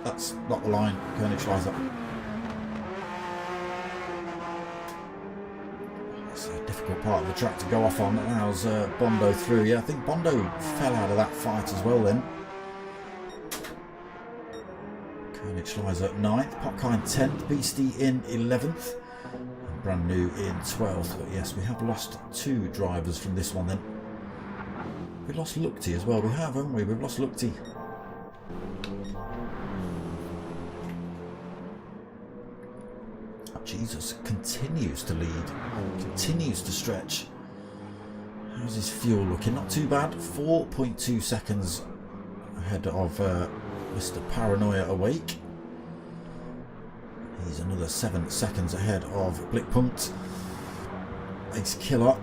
that's not the line. Königsschleiser. It's a difficult part of the track to go off on. Allows Bondo through. Yeah, I think Bondo fell out of that fight as well then. Königsschleiser 9th. Potkind 10th. Beastie in 11th. And Brand New in 12th. But yes, we have lost 2 drivers from this one then. We lost Lukti as well. We have, haven't we? We've lost Lukti. Jesus continues to lead, continues to stretch. How's his fuel looking? Not too bad. 4.2 seconds ahead of Mr. Paranoia Awake. He's another 7 seconds ahead of Blickpunkt. Ace Killer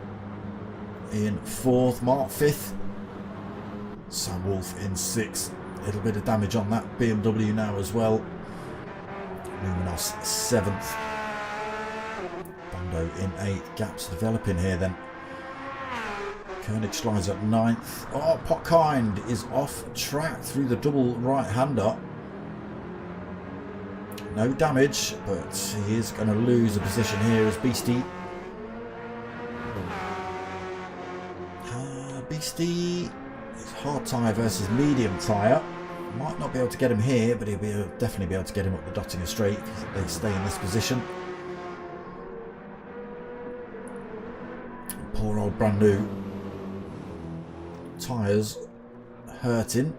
in 4th. Mark 5th. Sam Wolf in 6th. A little bit of damage on that BMW now as well. Luminos 7th. Bondo in 8th. Gaps developing here then. Königsschleiser 9th. Oh, Potkind is off track through the double right-hander. No damage, but he is going to lose a position here as Beastie. Beastie is hard tyre versus medium tyre. Might not be able to get him here, but he'll definitely be able to get him up the Dottinger Straight if they stay in this position. Poor old Brand New. Tyres hurting.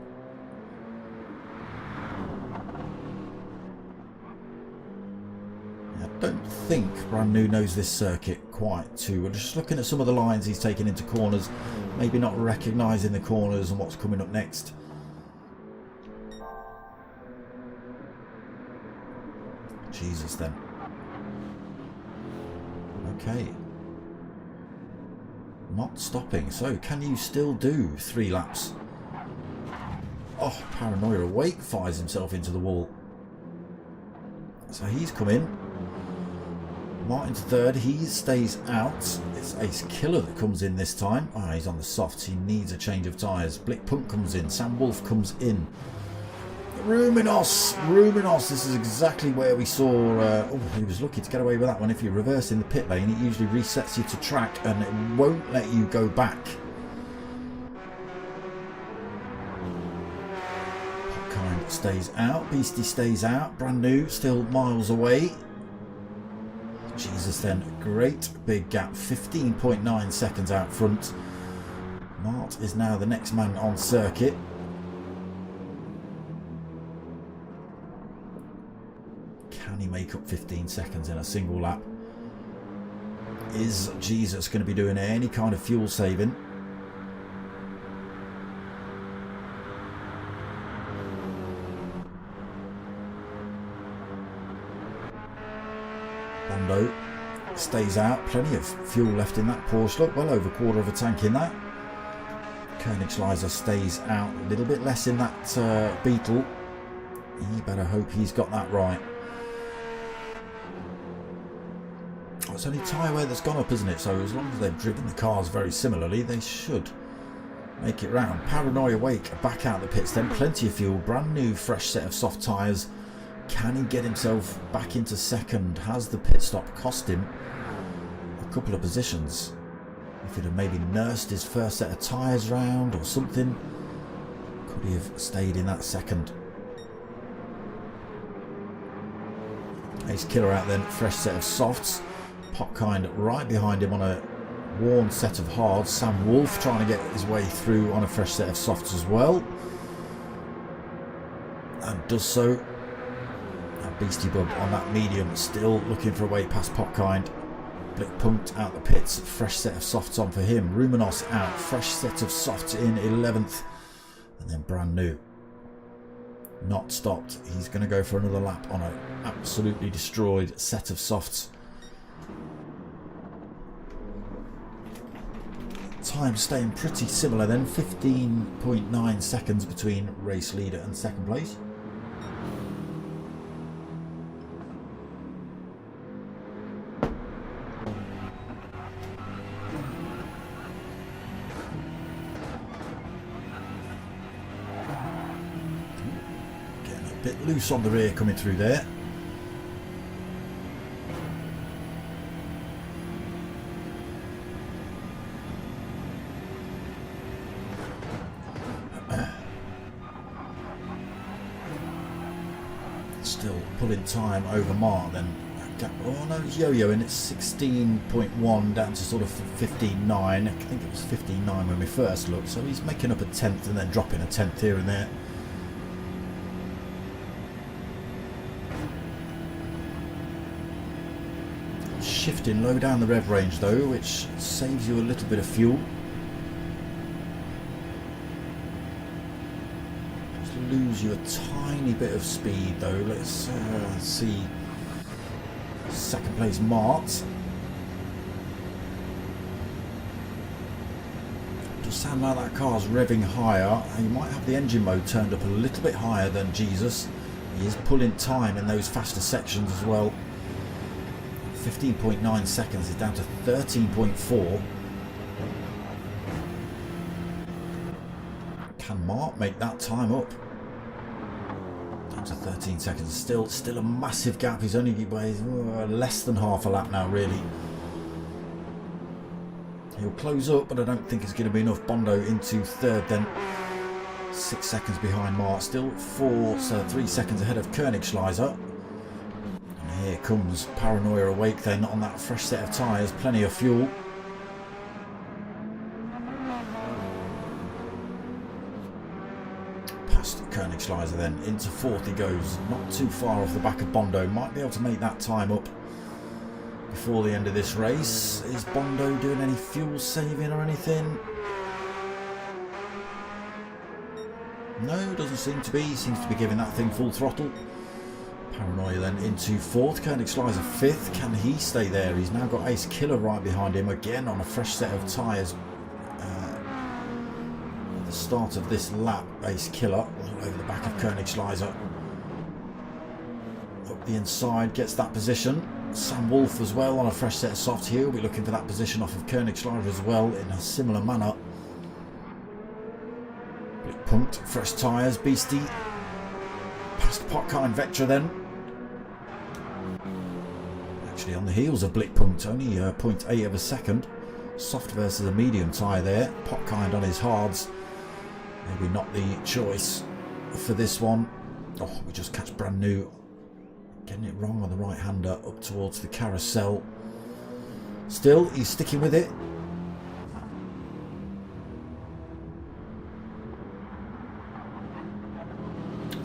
I don't think Brand New knows this circuit quite too well. Just looking at some of the lines he's taken into corners, maybe not recognising the corners and what's coming up next. Jesus then. Okay. Not stopping. So can you still do 3 laps? Oh, Paranoia Awake fires himself into the wall. So he's come in. Martin's 3rd. He stays out. It's Ace Killer that comes in this time. Ah, he's on the softs. He needs a change of tyres. Blickpunkt comes in. Sam Wolf comes in. Rumenos, this is exactly where we saw, oh, he was lucky to get away with that one. If you reverse in the pit lane, it usually resets you to track and it won't let you go back. Potkind stays out, Beastie stays out, Brand New still miles away. Jesus then, great big gap, 15.9 seconds out front. Mart is now the next man on circuit. Can he make up 15 seconds in a single lap? Is Jesus going to be doing any kind of fuel saving? Bondo stays out. Plenty of fuel left in that Porsche. Look, well over a quarter of a tank in that. Königsschleiser stays out. A little bit less in that Beetle. You better hope he's got that right. It's only tyre wear that's gone up, isn't it? So as long as they've driven the cars very similarly, they should make it round. Paranoia Wake back out the pits then. Plenty of fuel. Brand new fresh set of soft tyres. Can he get himself back into second? Has the pit stop cost him a couple of positions? If he'd have maybe nursed his first set of tyres round or something, Could he have stayed in that second? Ace Killer out then, fresh set of softs. Potkind right behind him on a worn set of hards. Sam Wolf trying to get his way through on a fresh set of softs as well. And does so. And Beastie Bub on that medium, still looking for a way past Potkind. Blick Punked out the pits, fresh set of softs on for him. Ruminos out, fresh set of softs in 11th. And then brand new. Not stopped. He's going to go for another lap on an absolutely destroyed set of softs. Time staying pretty similar then, 15.9 seconds between race leader and second place. Getting a bit loose on the rear coming through there. Still pulling time over Mark then. Oh no, he's yo-yoing. It's 16.1 down to sort of 15.9. I think it was 15.9 when we first looked, so he's making up a tenth and then dropping a tenth here and there. Shifting low down the rev range though, which saves you a little bit of fuel. Lose you a tiny bit of speed though. Let's see. Second place Mart. Does sound like that car's revving higher. He might have the engine mode turned up a little bit higher than Jesus. He is pulling time in those faster sections as well. 15.9 seconds is down to 13.4. Can Mart make that time up? To 13 seconds, still a massive gap. He's only less than half a lap now really. He'll close up, but I don't think it's going to be enough. Bondo into third then, 6 seconds behind Mark, still 3 seconds ahead of Koenigschleiser. And here comes Paranoia awake then on that fresh set of tyres, plenty of fuel. Koenigschleiser then, into fourth he goes, not too far off the back of Bondo, might be able to make that time up before the end of this race. Is Bondo doing any fuel saving or anything? No, doesn't seem to be. He seems to be giving that thing full throttle. Paranoia then into fourth, Koenigschleiser fifth. Can he stay there? He's now got Ace Killer right behind him again on a fresh set of tyres. The start of this lap, Ace Killer all over the back of Koenigschleiser. Up the inside, gets that position. Sam Wolf as well on a fresh set of softs. He'll be looking for that position off of Koenigschleiser as well in a similar manner. Blick Punked, fresh tyres, Beastie. Past Potkind Vectra then. Actually on the heels of Blick Punked, only 0.8 of a second. Soft versus a medium tyre there. Potkind on his hards. Maybe not the choice for this one. Oh, we just catch brand new. Getting it wrong on the right hander up towards the carousel. Still, he's sticking with it.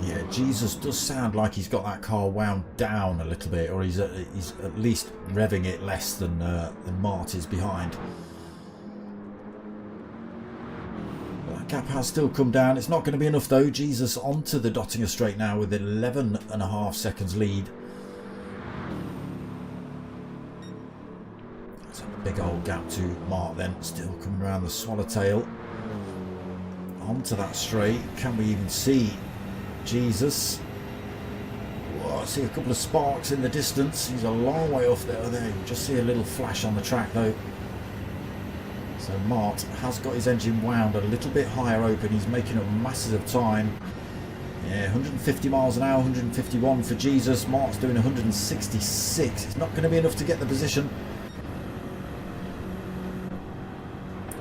Yeah, Jesus does sound like he's got that car wound down a little bit, or he's at least revving it less than Mart is behind. Gap has still come down. It's not going to be enough though. Jesus onto the Dottinger straight now with 11.5 seconds lead. That's a big old gap to Mark then. Still coming around the swallowtail. Onto that straight. Can we even see Jesus? Whoa, I see a couple of sparks in the distance. He's a long way off there. There, you can just see a little flash on the track though. So Mart has got his engine wound a little bit higher open. He's making up masses of time. Yeah, 150 miles an hour, 151 for Jesus. Mart's doing 166. It's not going to be enough to get the position.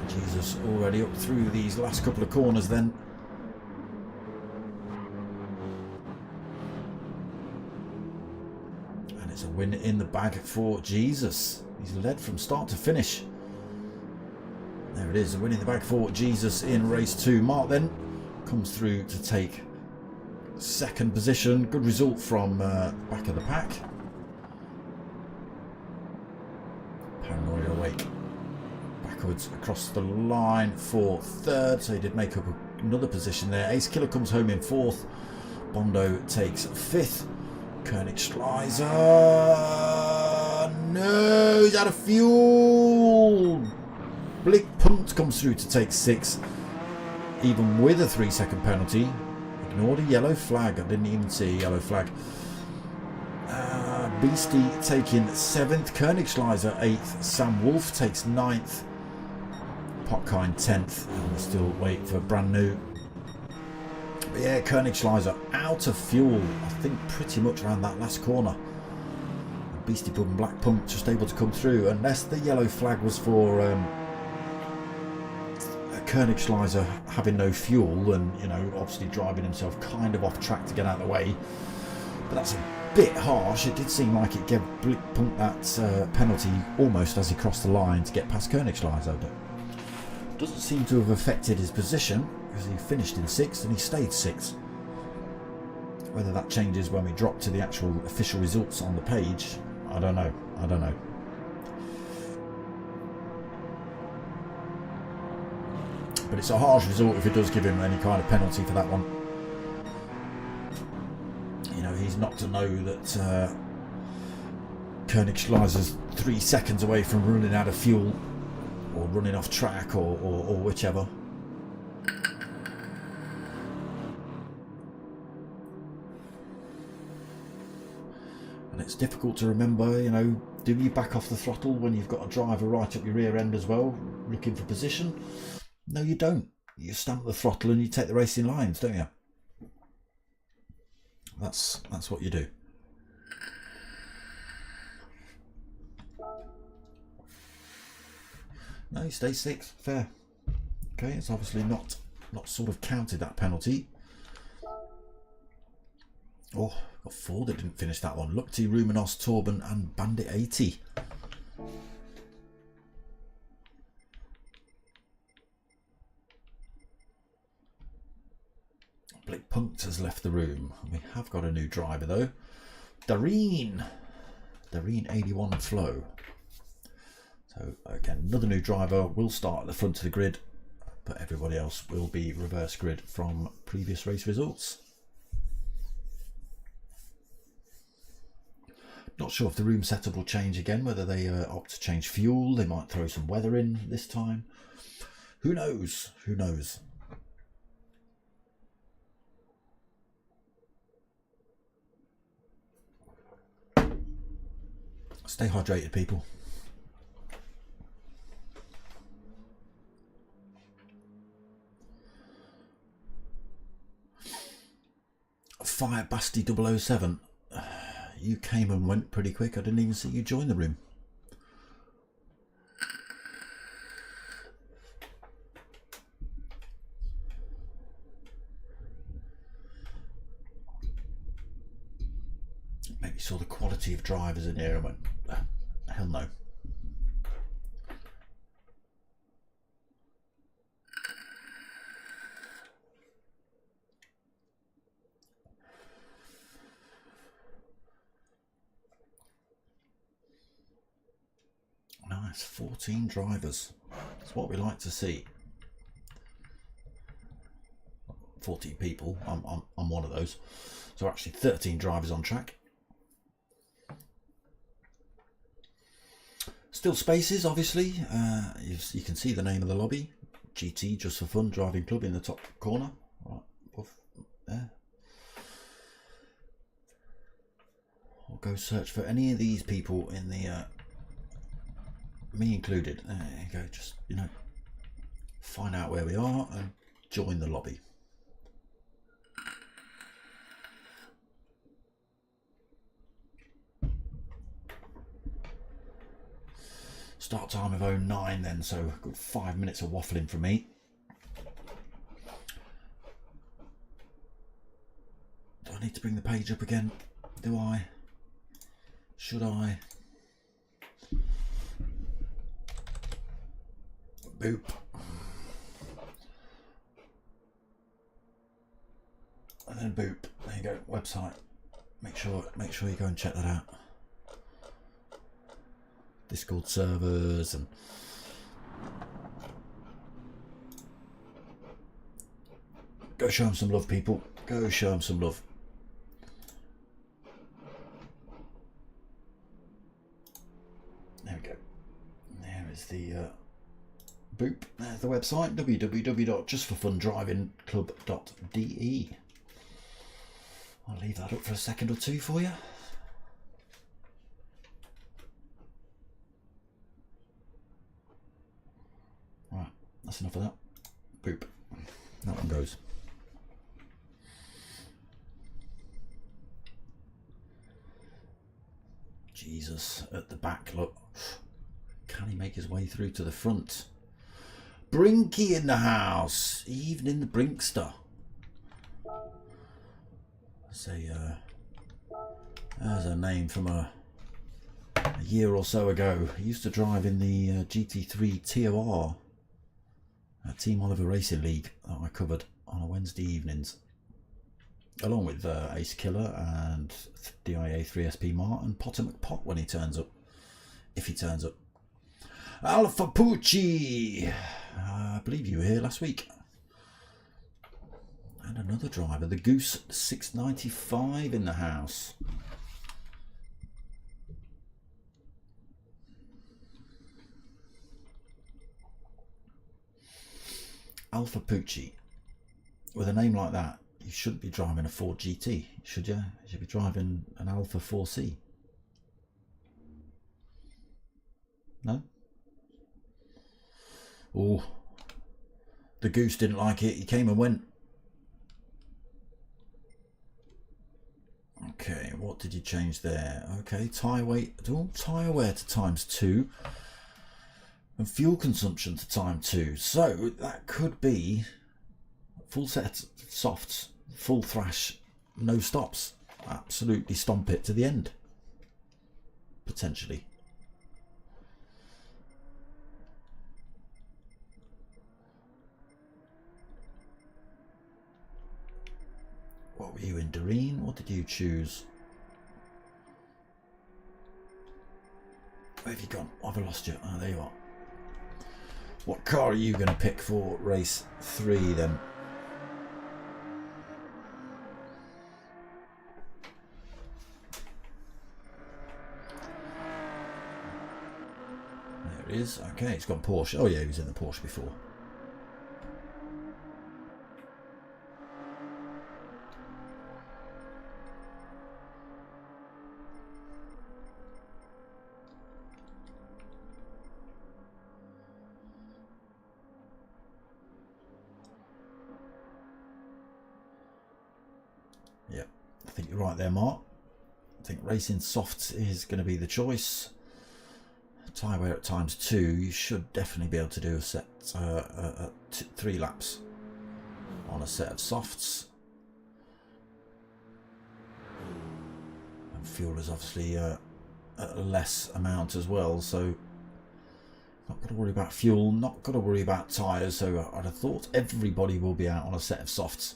Jesus already up through these last couple of corners then. And it's a win in the bag for Jesus. He's led from start to finish. There it is, a win in the bag for Jesus in race 2. Mark then comes through to take second position. Good result from back of the pack. Paranoia Awake backwards across the line for third, so he did make up another position there. Ace Killer comes home in fourth. Bondo takes fifth. Königsschleiser, no, he's out of fuel. Blick Punt comes through to take sixth, even with a 3-second penalty. Ignored a yellow flag. I didn't even see a yellow flag. Beastie taking 7th, Königsschleiser 8th, Sam Wolf takes 9th, Potkind 10th, and we're still waiting for brand new. But yeah, Königsschleiser out of fuel, I think pretty much around that last corner. Beastie Pub and Black Pump just able to come through, unless the yellow flag was for Königsschleiser having no fuel and, you know, obviously driving himself kind of off track to get out of the way. But that's a bit harsh. It did seem like it gave Blick Pump that penalty almost as he crossed the line to get past Königsschleiser, but doesn't seem to have affected his position, because he finished in 6th and he stayed 6th. Whether that changes when we drop to the actual official results on the page, I don't know. But it's a harsh result if it does give him any kind of penalty for that one. You know, he's not to know that Königsschleiser's 3 seconds away from running out of fuel or running off track or whichever. And it's difficult to remember, you know, do you back off the throttle when you've got a driver right up your rear end as well, looking for position? No, you don't. You stamp the throttle and you take the racing lines, don't you? That's what you do. No, he stays 6th. Fair. Okay, it's obviously not sort of counted that penalty. Oh, got 4 that didn't finish that one. Lukti, Rumenos, Torben and Bandit 80. Blick Punt has left the room. We have got a new driver though. Dareen 81 Flow. So again, another new driver will start at the front of the grid, but everybody else will be reverse grid from previous race results. Not sure if the room setup will change again, whether they opt to change fuel. They might throw some weather in this time. Who knows? Who knows? Stay hydrated, people. Fire Basti 007. You came and went pretty quick. I didn't even see you join the room. Maybe saw the quality of drivers in here and went, hell no. Nice, 14 drivers. That's what we like to see. 14 people. I'm one of those. So actually 13 drivers on track. Still spaces, obviously. You can see the name of the lobby. GT, Just for Fun Driving Club in the top corner. Right, above there. I'll go search for any of these people in the... me included. There you go. Just, you know, find out where we are and join the lobby. Start time of 09 then, so a good 5 minutes of waffling from me. Do I need to bring the page up again? Do I? should I? Boop. And then boop. There you go. Website. Make sure you go and check that out. Discord servers and go show them some love, people. Go show them some love. There we go. There is the boop. There's the website, www.just4fundrivingclub.de. I'll leave that up for a second or two for you. Right, that's enough of that. Boop. That one goes. Jesus, at the back, look. Can he make his way through to the front? Brinky in the house. Evening the Brinkster. There's a name from a year or so ago. He used to drive in the GT3 TOR, Team Oliver Racing League that I covered on a Wednesday evenings, along with Ace Killer and DIA 3SP Mart and Potter McPot when he turns up, if he turns up. Alpha Pucci, I believe you were here last week. And another driver, the Goose 695 in the house. Alpha Pucci. With a name like that, you shouldn't be driving a Ford GT, should you? You should be driving an Alpha 4C. No? Oh, the Goose didn't like it. He came and went. Okay, what did you change there? Okay, tyre weight, tyre wear to ×2 and fuel consumption to ×2. So that could be full set softs, full thrash, no stops. Absolutely stomp it to the end, potentially. What were you in, Doreen? What did you choose? Where have you gone? Have I lost you? Oh, there you are. What car are you going to pick for race 3 then? There it is. Okay, it's gone Porsche. Oh yeah, he was in the Porsche before. Yeah, I think you're right there, Mark. I think racing softs is going to be the choice. Tyre wear at ×2, you should definitely be able to do a set 3 laps on a set of softs. And fuel is obviously a less amount as well, so not got to worry about fuel, not got to worry about tyres. So I'd have thought everybody will be out on a set of softs.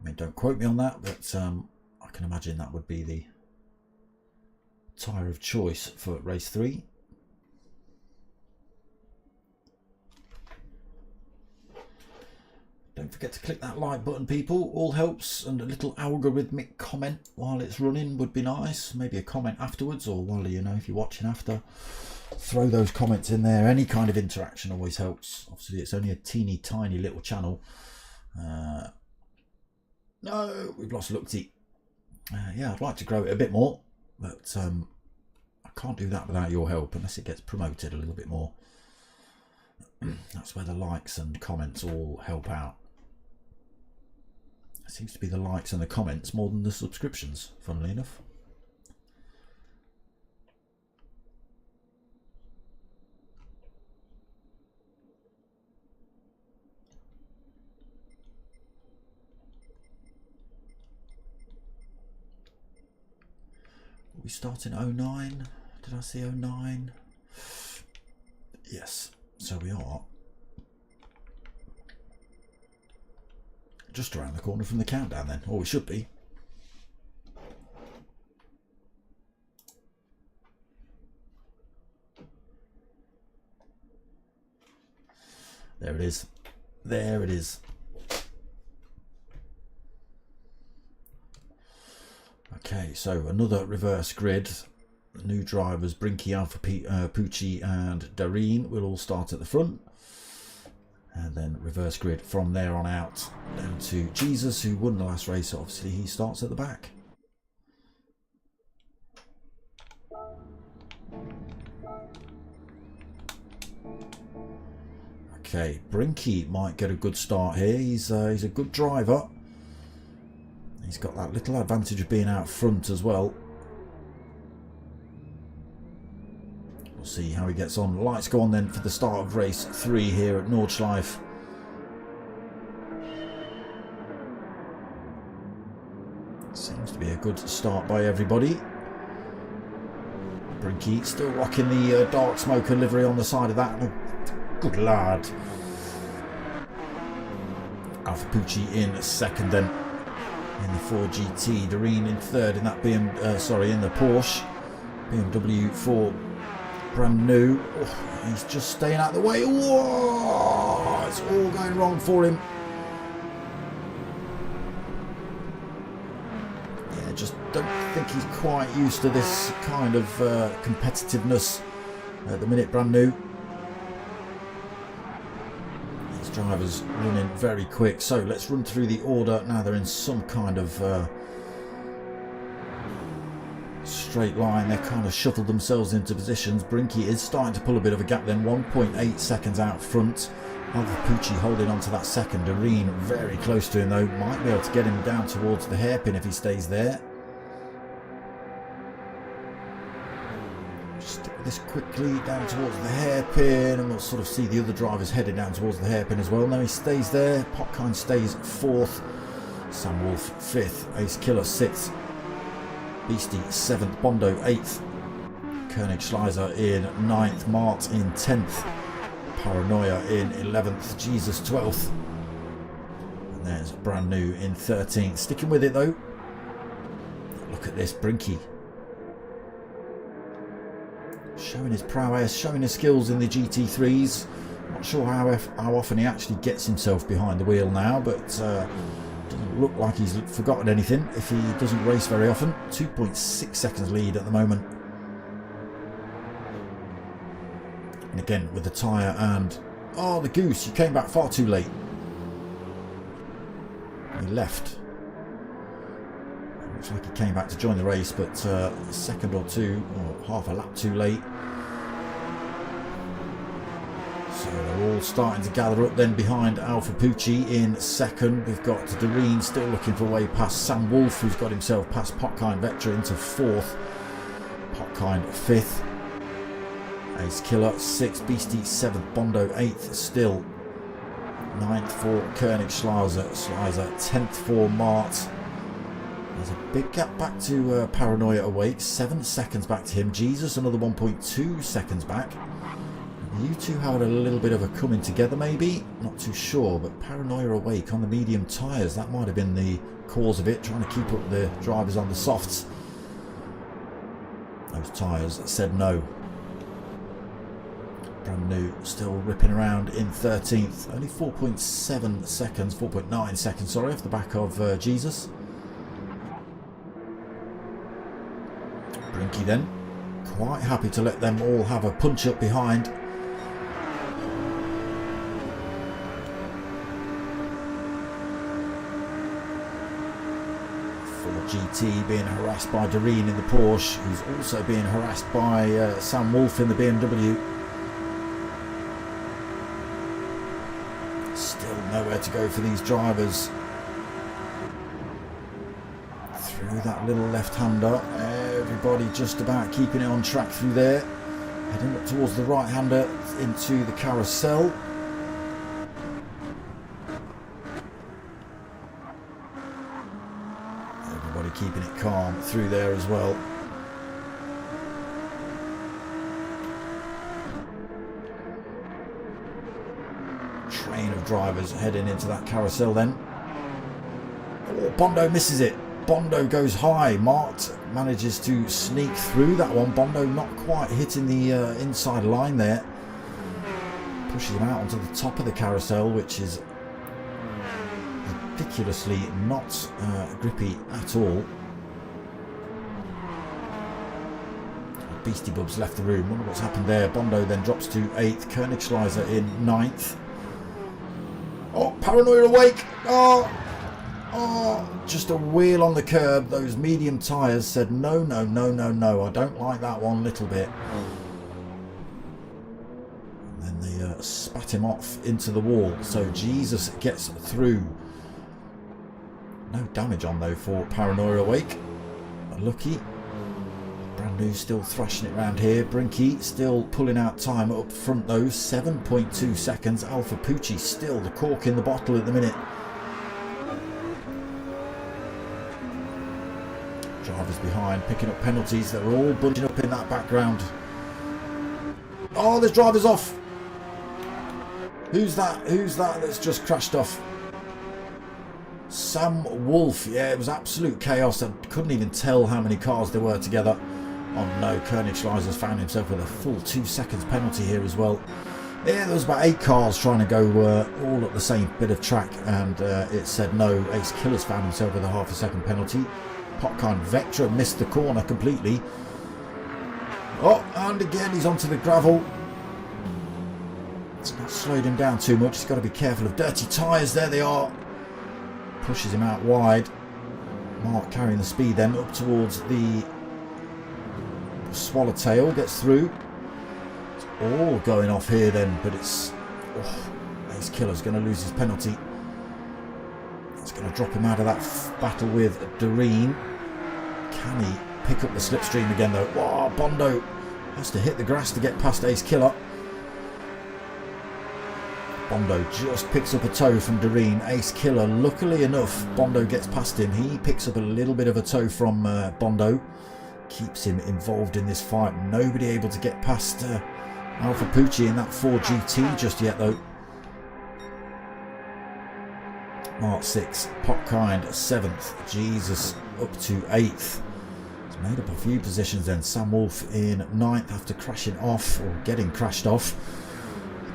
I mean, don't quote me on that, but I can imagine that would be the tyre of choice for race 3. Don't forget to click that like button, people. All helps, and a little algorithmic comment while it's running would be nice. Maybe a comment afterwards, or while, you know, if you're watching after, throw those comments in there. Any kind of interaction always helps. Obviously, it's only a teeny tiny little channel. No, we've lost Lookty. Yeah, I'd like to grow it a bit more, but I can't do that without your help unless it gets promoted a little bit more. That's where the likes and comments all help out. It seems to be the likes and the comments more than the subscriptions, funnily enough. We start in 09. Did I see 09? Yes. So we are just around the corner from the countdown then, or we should be. There it is. There it is. Okay, so another reverse grid. The new drivers, Brinky, Alpha, Pucci and Dareen will all start at the front. And then reverse grid from there on out down to Jesus, who won the last race. Obviously, he starts at the back. Okay, Brinky might get a good start here. He's a good driver. He's got that little advantage of being out front as well. We'll see how he gets on. Lights go on then for the start of race 3 here at Nordschleife. Seems to be a good start by everybody. Brinky still rocking the dark smoker livery on the side of that. Good lad. Alpha Pucci in second then in the 4GT. Dareen in third in that in the Porsche. BMW 4 brand new. Oh, he's just staying out of the way. Whoa, it's all going wrong for him. Yeah, just don't think he's quite used to this kind of competitiveness at the minute. Brand new. These drivers running very quick. So let's run through the order. Now they're in some kind of straight line. They're kind of shuffled themselves into positions. Brinky is starting to pull a bit of a gap then, 1.8 seconds out front. Alpha Pucci holding on to that second. Dareen very close to him though, might be able to get him down towards the hairpin if he stays there. Just stick with this quickly down towards the hairpin, and we'll sort of see the other drivers heading down towards the hairpin as well. No, he stays there. Popkind stays 4th. Sam Wolf 5th. Ace Killer 6th. Beastie 7th, Bondo 8th, Koenig Schleiser in 9th, Mart in 10th, Paranoia in 11th, Jesus 12th, and there's brand new in 13th. Sticking with it though. Look at this, Brinky. Showing his prowess, showing his skills in the GT3s. Not sure how often he actually gets himself behind the wheel now, but doesn't look like he's forgotten anything if he doesn't race very often. 2.6 seconds lead at the moment. And again with the tyre and... oh, the goose, you came back far too late. He left. Looks like he came back to join the race, but a second or two, or half a lap too late. So they're all starting to gather up then behind Alpha Pucci in second. We've got Dareen still looking for a way past Sam Wolf, who's got himself past Popkind Vectra into 4th. Popkind 5th. Ace Killer 6th. Beastie 7th. Bondo 8th still. 9th for Koenig Schleiser. 10th for Mart. There's a big gap back to Paranoia Awake. 7 seconds back to him. Jesus another 1.2 seconds back. You two had a little bit of a coming together maybe, not too sure, but Paranoia Awake on the medium tyres, that might have been the cause of it, trying to keep up the drivers on the softs. Those tyres said no. Brand new, still ripping around in 13th, only 4.7 seconds, 4.9 seconds, sorry, off the back of Jesus. Brinky then, quite happy to let them all have a punch up behind. GT being harassed by Dareen in the Porsche, who's also being harassed by Sam Wolf in the BMW. Still nowhere to go for these drivers. Through that little left-hander, everybody just about keeping it on track through there. Heading up towards the right-hander into the carousel. Keeping it calm through there as well. of drivers heading into that carousel then. Oh, Bondo misses it. Bondo goes high. Mart manages to sneak through that one. Bondo not quite hitting the inside line there. Pushes him out onto the top of the carousel, which is ridiculously not grippy at all. Beastie Bubs left the room. Wonder what's happened there. Bondo then drops to 8th. Koenigschleiser in 9th. Oh, Paranoia awake. Oh, just a wheel on the curb. Those medium tyres said no, no, no, no, no. I don't like that one little bit. And then they spat him off into the wall. So Jesus gets through. No damage on though for Paranoia awake. Lucky. Brand new still thrashing it around here. Brinky still pulling out time up front though. 7.2 seconds. Alpha Pucci still the cork in the bottle at the minute. Drivers behind picking up penalties. They're all bunching up in that background. Oh, there's drivers off. Who's that? Who's that that's just crashed off? Sam Wolf. Yeah, it was absolute chaos. I couldn't even tell how many cars there were together. Oh no, Koenigschleiser's found himself with a full 2 seconds penalty here as well. Yeah, there was about 8 cars trying to go all at the same bit of track, and it said no. Ace Killer's found himself with a half a second penalty. Popcorn Vectra missed the corner completely. Oh, and again he's onto the gravel. It's not slowed him down too much. He's got to be careful of dirty tyres. There they are. Pushes him out wide. Mark carrying the speed then up towards the Swallowtail. Gets through. It's all going off here then, but it's... Oh, Ace Killer's going to lose his penalty. It's going to drop him out of that battle with Doreen. Can he pick up the slipstream again though? Oh, Bondo has to hit the grass to get past Ace Killer. Bondo just picks up a toe from Doreen. Ace Killer, luckily enough, Bondo gets past him. He picks up a little bit of a toe from Bondo. Keeps him involved in this fight. Nobody able to get past Alpha Pucci in that 4 GT just yet though. Mark 6, Popkind 7th, Jesus up to 8th. He's made up a few positions then. Sam Wolf in 9th after crashing off, or getting crashed off.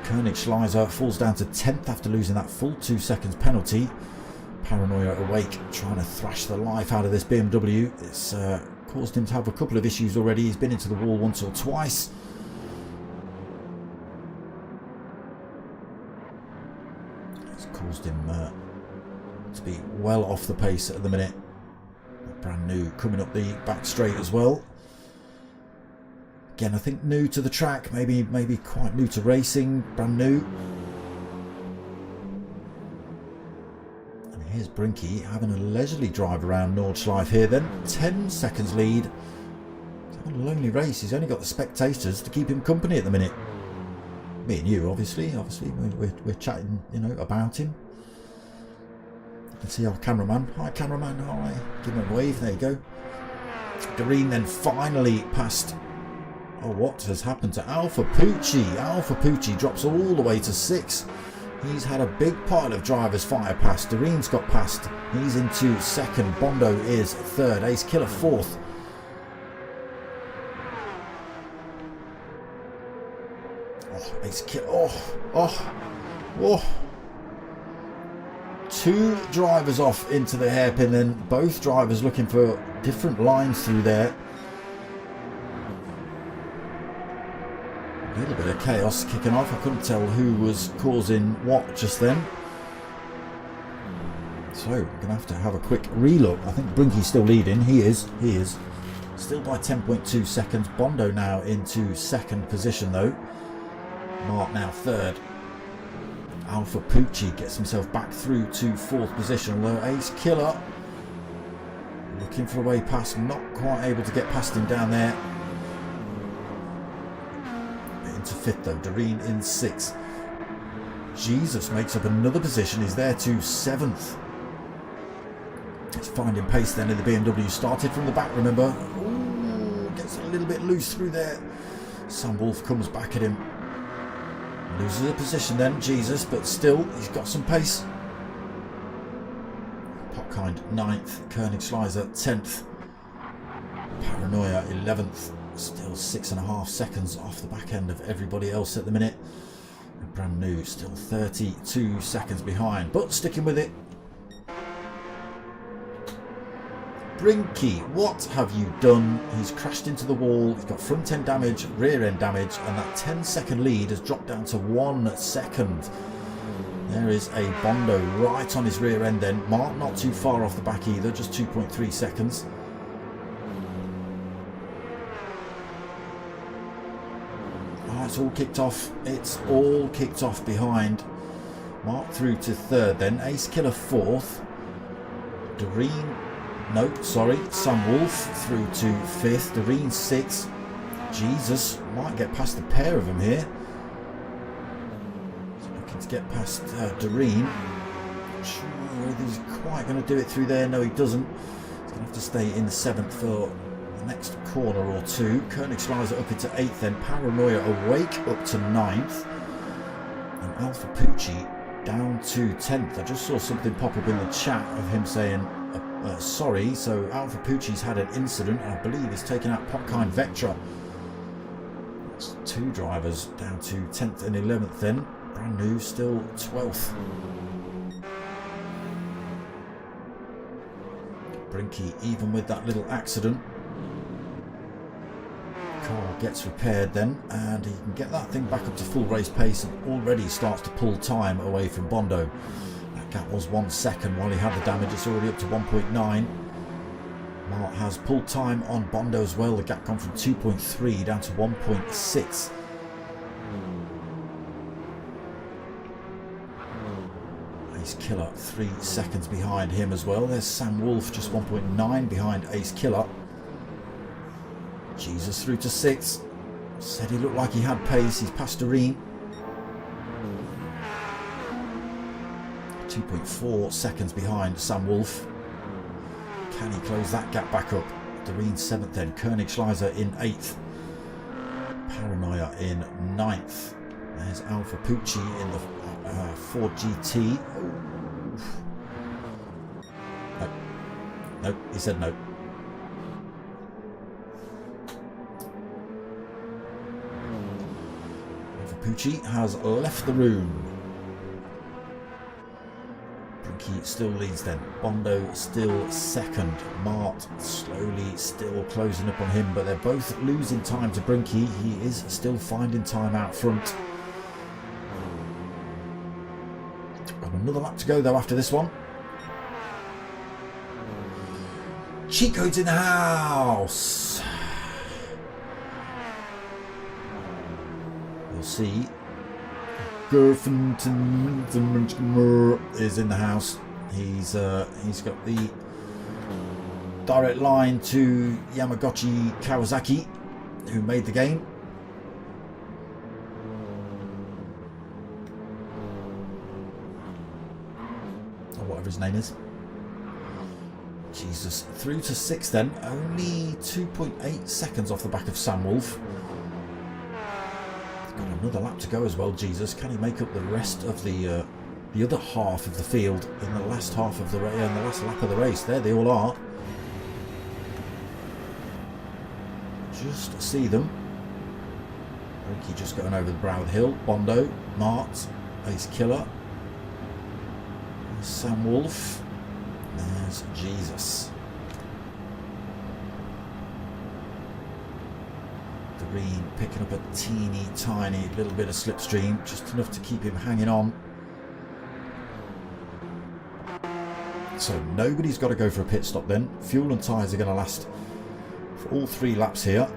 Koenigschleiser falls down to 10th after losing that full 2 seconds penalty. Paranoia awake, trying to thrash the life out of this BMW. It's caused him to have a couple of issues already. He's been into the wall once or twice. It's caused him to be well off the pace at the minute. Brand new coming up the back straight as well. Again, I think new to the track, maybe quite new to racing, brand new. And here's Brinky having a leisurely drive around Nordschleife here then. 10 seconds lead. He's having a lonely race. He's only got the spectators to keep him company at the minute. Me and you, obviously we're chatting, you know, about him. You can see our cameraman. Hi cameraman, hi. Give him a wave, there you go. Doreen then finally passed. Oh, what has happened to Alpha Pucci? Alpha Pucci drops all the way to 6. He's had a big pile of drivers fire past. Doreen's got past. He's into 2nd. Bondo is 3rd. Ace Killer 4th. Oh, Ace Killer. Oh. 2 drivers off into the hairpin then. Both drivers looking for different lines through there. A little bit of chaos kicking off. I couldn't tell who was causing what just then. So we're going to have a quick relook. I think Brinky's still leading. He is. Still by 10.2 seconds. Bondo now into 2nd position though. Mark now 3rd. Alpha Pucci gets himself back through to 4th position. Although Ace Killer looking for a way past. Not quite able to get past him down there. Into 5th though. Doreen in 6th. Jesus makes up another position. He's there to 7th. It's finding pace then in the BMW. Started from the back, remember. Ooh, gets a little bit loose through there. Sam Wolf comes back at him. Loses a position then, Jesus, but still he's got some pace. Potkind 9th, Koenigsschleiser 10th, Paranoia 11th, still 6.5 seconds off the back end of everybody else at the minute. And Brand New still 32 seconds behind, but sticking with it. Brinky, what have you done? He's crashed into the wall, he's got front end damage, rear end damage, and that 10-second lead has dropped down to 1 second. There is a Bondo right on his rear end then. Mark not too far off the back either, just 2.3 seconds. Oh, it's all kicked off. It's all kicked off behind. Mark through to 3rd then. Ace Killer 4th. Doreen, no, sorry, Sam Wolf through to 5th. Doreen 6th. Jesus, might get past the pair of them here. Looking to get past Doreen. Not sure whether he's quite going to do it through there. No, he doesn't. He's going to have to stay in 7th for the next corner or two. Koenigsschleiser up into 8th then. Paranoia Awake up to 9th. And Alpha Pucci down to 10th. I just saw something pop up in the chat of him saying sorry. So Alpha Pucci's had an incident. I believe he's taken out Potkind Vectra. That's 2 drivers down to 10th and 11th then. Brand New still 12th. Brinky even with that little accident. Car gets repaired then, and he can get that thing back up to full race pace and already starts to pull time away from Bondo. That gap was 1 second while he had the damage. It's already up to 1.9. Mart has pulled time on Bondo as well. The gap gone from 2.3 down to 1.6. Ace Killer 3 seconds behind him as well. There's Sam Wolf just 1.9 behind Ace Killer. Jesus through to 6th. Said he looked like he had pace. He's past Doreen. 2.4 seconds behind Sam Wolf. Can he close that gap back up? Doreen 7th then. Koenigsschleiser in 8th. Paranoia in 9th. There's Alpha Pucci in the Ford GT. Oh. No, he said no. Pucci has left the room. Brinky still leads then. Bondo still 2nd. Mart slowly still closing up on him, but they're both losing time to Brinky. He is still finding time out front. Got another lap to go though after this one. Cheat codes in the house. We'll see. Gerfenton is in the house. He's got the direct line to Yamaguchi Kawasaki, who made the game. Or whatever his name is. Jesus, through to 6th then. Only 2.8 seconds off the back of Sam Wolf. Got another lap to go as well. Jesus, can he make up the rest of the other half of the field in the last half of the race, in the last lap of the race? There they all are. Just see them. Ricky just going over the brow of the hill. Bondo, Mart, Ace Killer, Sam Wolf. There's Jesus. Doreen picking up a teeny tiny little bit of slipstream, just enough to keep him hanging on. So nobody's got to go for a pit stop then. Fuel and tyres are going to last for all 3 laps here.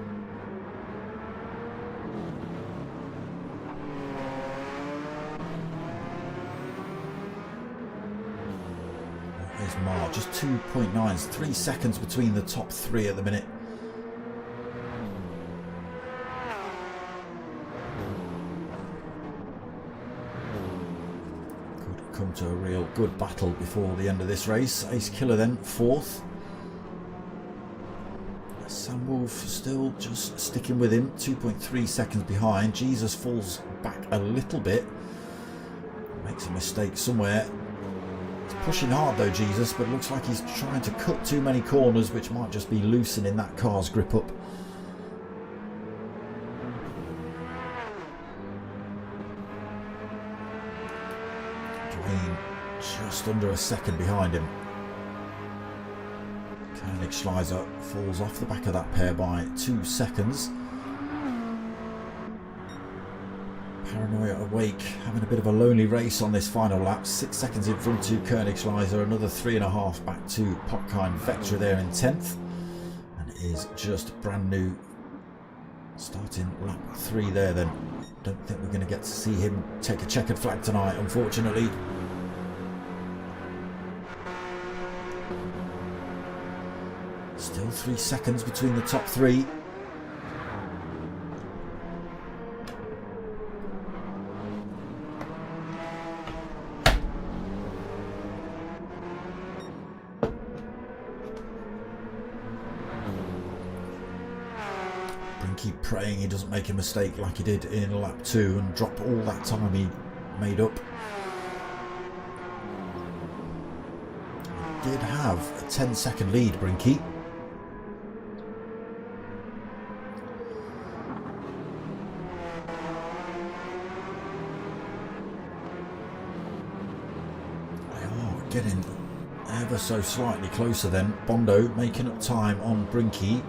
There's Mark, just 2.9s, 3 seconds between the top 3 at the minute. Come to a real good battle before the end of this race. Ace Killer then 4th. Sam Wolf still just sticking with him, 2.3 seconds behind. Jesus falls back a little bit, makes a mistake somewhere. He's pushing hard though, Jesus, but looks like he's trying to cut too many corners, which might just be loosening that car's grip up. Green just under a second behind him. Nordschliefe falls off the back of that pair by 2 seconds. Paranoia awake, having a bit of a lonely race on this final lap. 6 seconds in front to Nordschliefe, another 3.5 back to Popkind Vectra there in 10th. And it is just brand new starting lap 3 there then. Don't think we're going to get to see him take a checkered flag tonight, unfortunately. Still 3 seconds between the top 3. Brinky praying he doesn't make a mistake like he did in lap 2 and drop all that time he made up. He did have a 10-second lead, Brinky. Getting ever so slightly closer then. Bondo making up time on Brinky.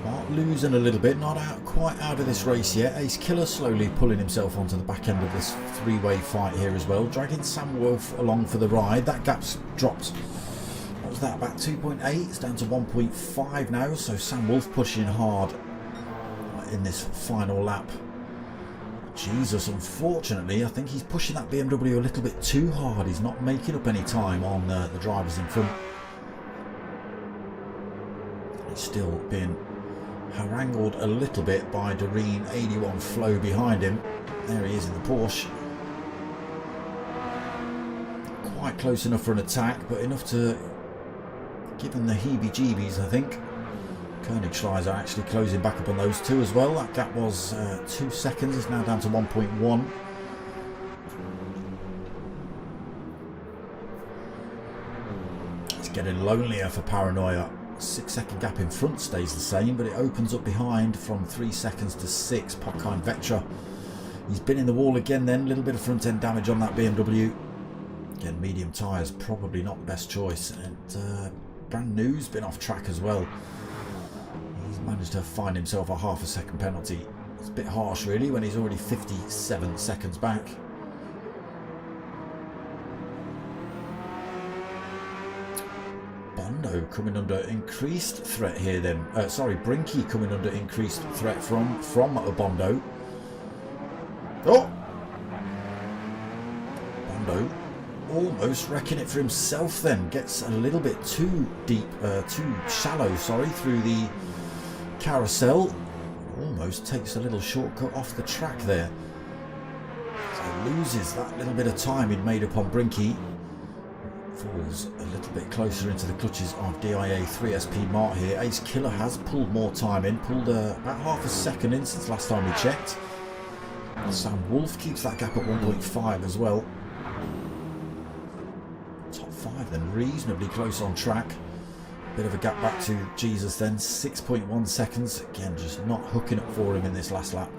Mark losing a little bit, not quite out of this race yet. Ace Killer slowly pulling himself onto the back end of this three-way fight here as well, dragging Sam Wolf along for the ride. That gap's dropped, what was that, about 2.8? It's down to 1.5 now, so Sam Wolf pushing hard in this final lap. Jesus, unfortunately, I think he's pushing that BMW a little bit too hard. He's not making up any time on the drivers in front. He's still being harangued a little bit by Doreen 81 Flow behind him. There he is in the Porsche. Quite close enough for an attack, but enough to give him the heebie-jeebies, I think. Nordschliefe actually closing back up on those two as well. That gap was 2 seconds, it's now down to 1.1. It's getting lonelier for Paranoia. 6-second gap in front stays the same, but it opens up behind from 3 seconds to 6. Popkind Vectra. He's been in the wall again then, a little bit of front end damage on that BMW. Again, medium tyres, probably not the best choice. And brand new's been off track as well. He's managed to find himself a half a second penalty. It's a bit harsh really when he's already 57 seconds back. Bondo coming under increased threat here then. Sorry, Brinky coming under increased threat from a Bondo. Oh! Bondo almost wrecking it for himself then. Gets a little bit too deep, too shallow, sorry, through the carousel. Almost takes a little shortcut off the track there. So loses that little bit of time he'd made up on Brinky. Falls a little bit closer into the clutches of DIA 3SP Mart here. Ace Killer has pulled more time in, pulled about half a second in since last time we checked. Sam Wolf keeps that gap at 1.5 as well. Top 5 then, reasonably close on track. Bit of a gap back to Jesus then, 6.1 seconds. Again, just not hooking up for him in this last lap.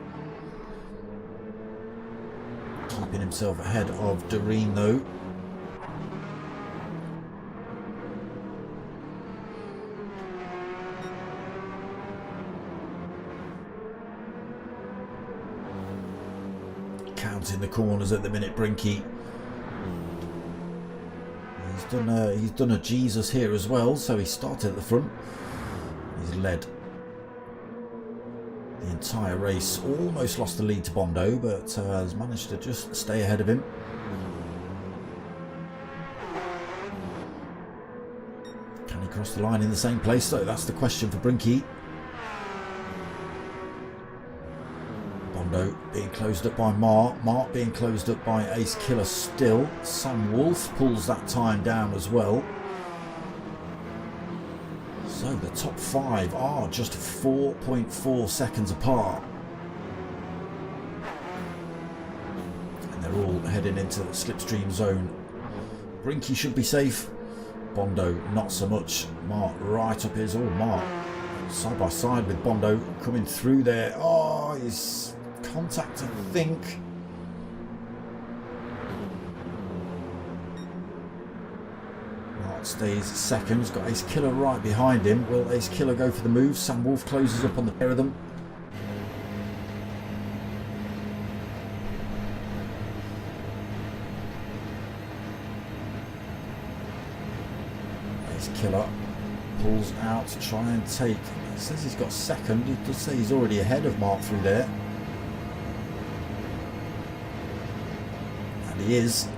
Keeping himself ahead of Doreen though. Counting the corners at the minute, Brinky. He's done a Jesus here as well, so he started at the front. He's led the entire race, almost lost the lead to Bondo, but has managed to just stay ahead of him. Can he cross the line in the same place though? That's the question for Brinky. Bondo being closed up by Mart being closed up by Ace Killer still. Sam Wolf pulls that time down as well. So the top 5 are just 4.4 seconds apart. And they're all heading into the slipstream zone. Brinky should be safe. Bondo not so much. Mark right up his... Oh, Mark side by side with Bondo coming through there. Oh, his contact, I think. Mark stays second. He's got Ace Killer right behind him. Will Ace Killer go for the move? Sam Wolf closes up on the pair of them. Ace Killer pulls out to try and take. He says he's got second. He does say he's already ahead of Mark through there. And he is.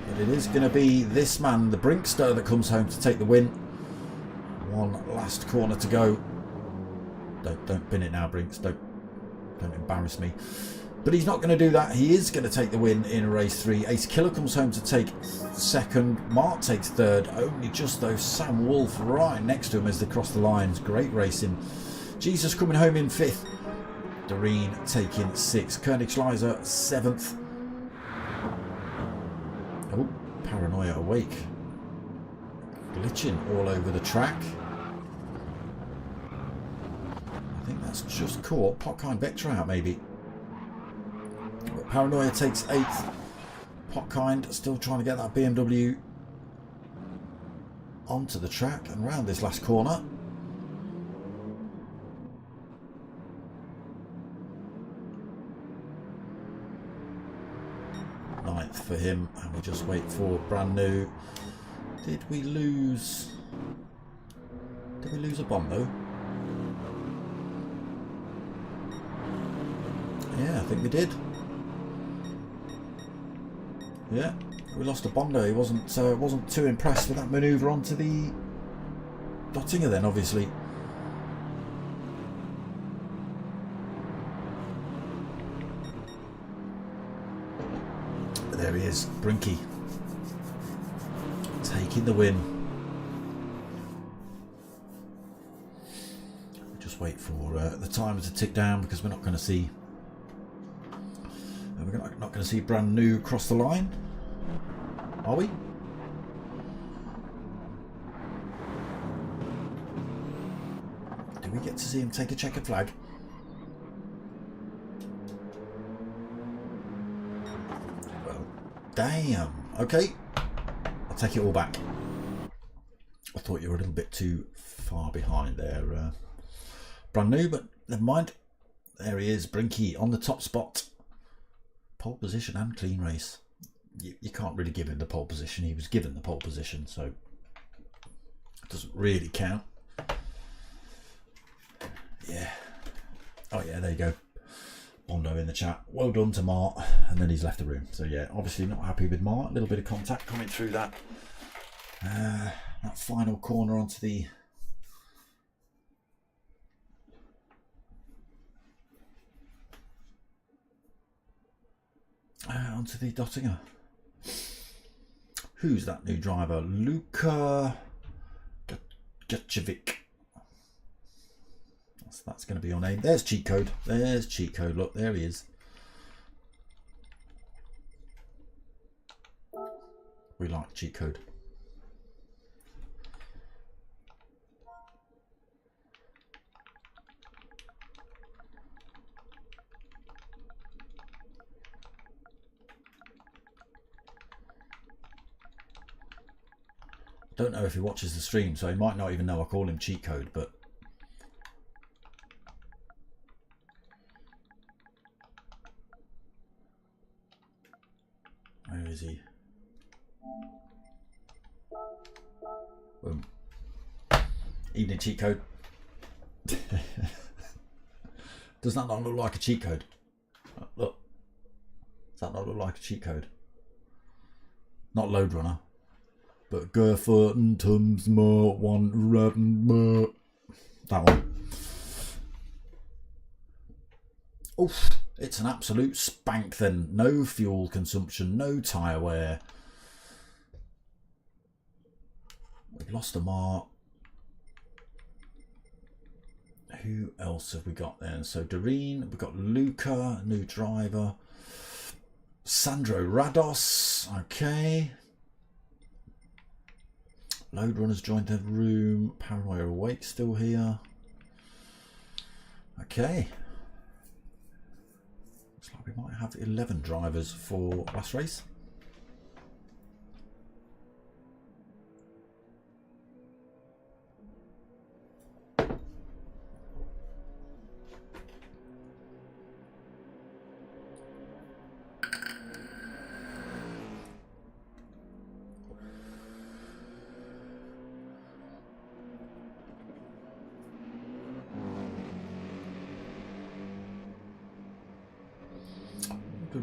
But it is going to be this man, the Brinkster, that comes home to take the win. One last corner to go. Don't bin it now, Brinks. Don't embarrass me. But he's not going to do that. He is going to take the win in race 3. Ace Killer comes home to take second. Mark takes third. Only just though Sam Wolf right next to him as they cross the lines. Great racing. Jesus coming home in 5th. Doreen taking 6th. Koenigsleiser 7th. Oh, Paranoia awake. Glitching all over the track. I think that's just caught Potkind Vector out maybe. But Paranoia takes 8th. Potkind still trying to get that BMW onto the track and round this last corner. Ninth for him, and we just wait for brand new. Did we lose a Bondo? Yeah, I think we did. Yeah, we lost a Bondo. He wasn't too impressed with that manoeuvre onto the Dottinger then, obviously. But there he is, Brinky, taking the win. We'll just wait for the timer to tick down because we're not going to see. We're not going to see brand new cross the line, are we? Do we get to see him take a checkered flag? Well, damn. Okay, I'll take it all back. I thought you were a little bit too far behind there, brand new, but never mind. There he is, Brinky on the top spot. Pole position and clean race. You can't really give him the pole position. He was given the pole position, so it doesn't really count. Yeah. Oh yeah, there you go. Bondo in the chat. Well done to Mart. And then he's left the room. So yeah, obviously not happy with Mart. A little bit of contact coming through that final corner onto the Dottinger. Who's that new driver? Luka Gutchevic. That's going to be your name. There's cheat code. There's cheat code. Look, there he is. We like cheat code. Don't know if he watches the stream, so he might not even know I call him cheat code, but where is he? Boom. Evening cheat code. Does that not look like a cheat code? Look. Does that not look like a cheat code? Not Load Runner. But Gerfurten Tums more one more. That one. Oof, it's an absolute spank then. No fuel consumption, no tyre wear. We've lost a Mart. who else have we got then? So Doreen, we've got Luca, new driver. Sandro Rados, okay. Load Runners joined the room. Paranoia Awake still here. Okay. Looks like we might have 11 drivers for last race.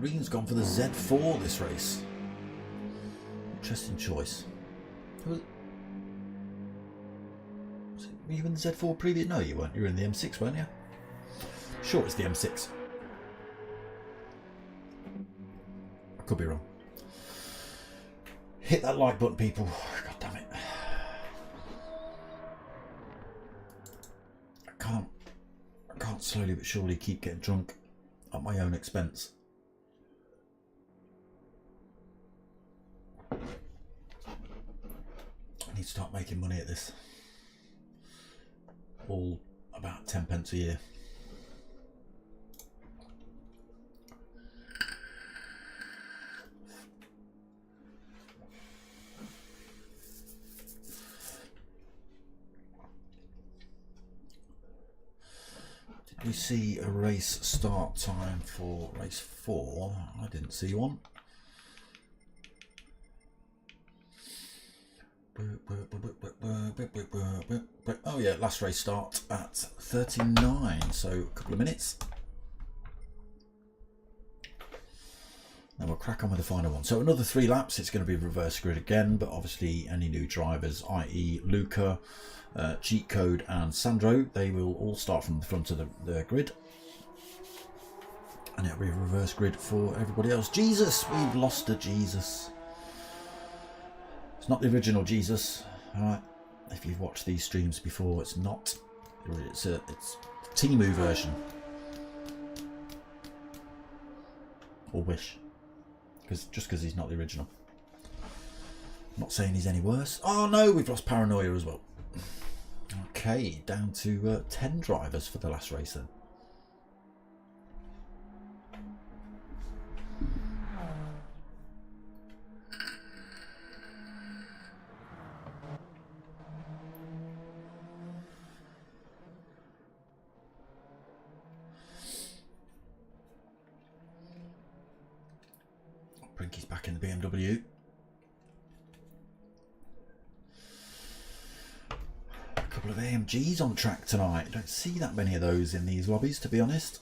Green's gone for the Z4 this race. Interesting choice. Was it, were you in the Z4 previous? No, you weren't. You were in the M6, weren't you? Sure, it's the M6. I could be wrong. Hit that like button, people. God damn it. I can't slowly but surely keep getting drunk at my own expense. I need to start making money at this. All about 10 pence a year. Did we see a race start time for race 4? I didn't see one. Oh yeah, last race start at 39, so a couple of minutes. Then we'll crack on with the final one. So another 3 laps, it's going to be reverse grid again, but obviously any new drivers, i.e. Luca, Cheat Code and Sandro, they will all start from the front of the grid. And it'll be a reverse grid for everybody else. Jesus, we've lost a Jesus. It's not the original Jesus, alright? If you've watched these streams before, it's not. It's a Timu version. Or Wish. Just because he's not the original. I'm not saying he's any worse. Oh no, we've lost Paranoia as well. Okay, down to 10 drivers for the last race then. Brinky's back in the BMW. A couple of AMGs on track tonight. Don't see that many of those in these lobbies, to be honest.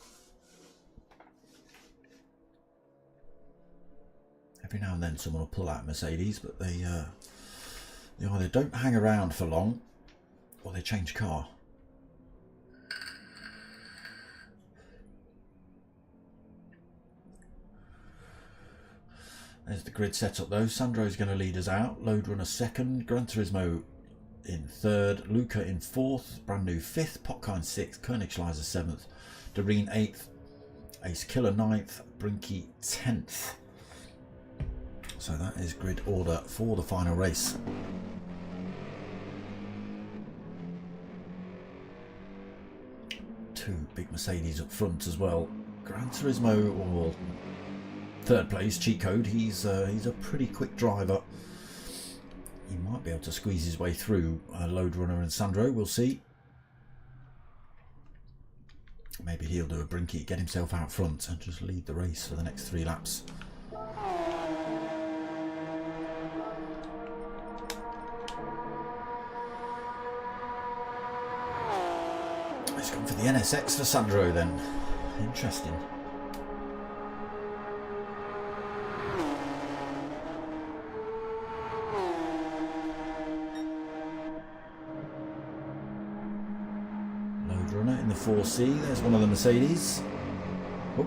Every now and then someone will pull out a Mercedes, but they either don't hang around for long or they change car. There's the grid setup though. Sandro's going to lead us out. Load Runner second. Gran Turismo in third. Luca in fourth. Brand New fifth. Potkine sixth. Koenigsleiser seventh. Doreen eighth. Ace Killer ninth. Brinky 10th. So that is grid order for the final race. Two big Mercedes up front as well. Gran Turismo or third place, Cheat Code. He's a pretty quick driver. He might be able to squeeze his way through Load Runner and Sandro. We'll see. Maybe he'll do a Brinky, get himself out front and just lead the race for the next 3 laps. He's gone for the NSX for Sandro then. Interesting. In the 4C, there's one of the Mercedes. Oh.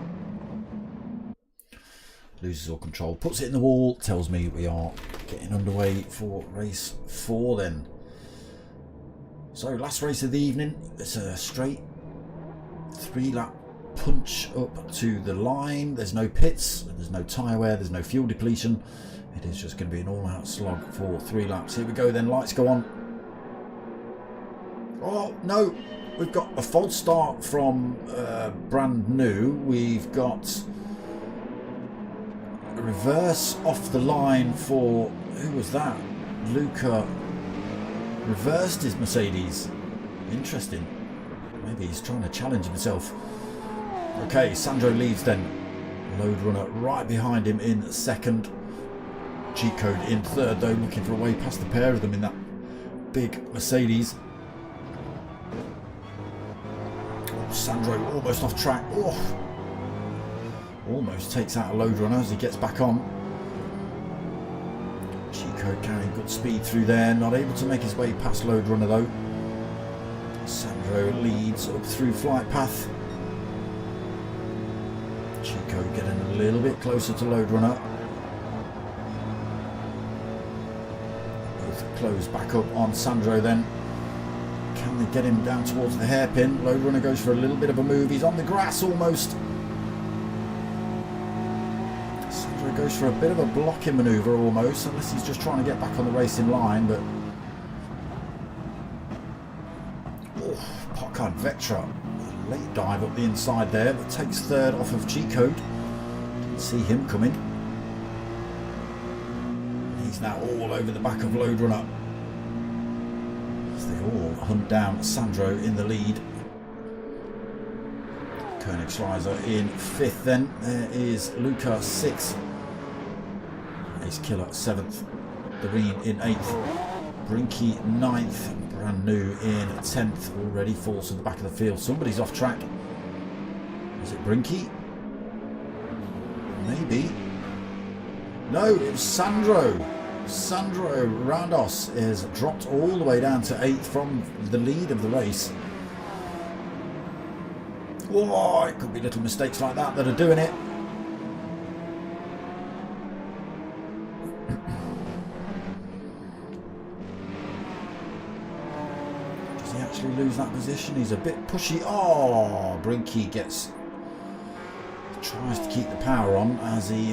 Loses all control, puts it in the wall, tells me we are getting underway for race 4 then. So last race of the evening, it's a straight 3-lap punch up to the line. There's no pits, there's no tyre wear, there's no fuel depletion. It is just going to be an all-out slog for 3 laps. Here we go then, lights go on. Oh no, we've got a false start from Brand New. We've got a reverse off the line for, who was that? Luca reversed his Mercedes. Interesting. Maybe he's trying to challenge himself. Okay, Sandro leads then. Load runner right behind him in second. Cheat code in third though, looking for a way past the pair of them in that big Mercedes. Oh, Sandro almost off track. Oh, almost takes out a load runner as he gets back on. Cheat code carrying good speed through there, not able to make his way past load runner though. Sandro leads up through flight path. Chico getting a little bit closer to load runner. Both close back up on Sandro then. Can they get him down towards the hairpin? Load runner goes for a little bit of a move. He's on the grass almost. Sandro goes for a bit of a blocking manoeuvre almost, unless he's just trying to get back on the racing line, but Potcard Vectra, late dive up the inside there, but takes third off of G-Code. Didn't see him coming. He's now all over the back of Load Runner. As they all hunt down Sandro in the lead. Koenigsschleiser in fifth then. There is Luca sixth. Ace Killer seventh. Doreen in eighth. Brinky ninth. Brand New in 10th, already falls to the back of the field. Somebody's off track. Is it Brinky? Maybe. No, it was Sandro. Sandro Randos is dropped all the way down to 8th from the lead of the race. Oh, it could be little mistakes like that that are doing it. Actually lose that position. He's a bit pushy. Oh, Brinky tries to keep the power on as he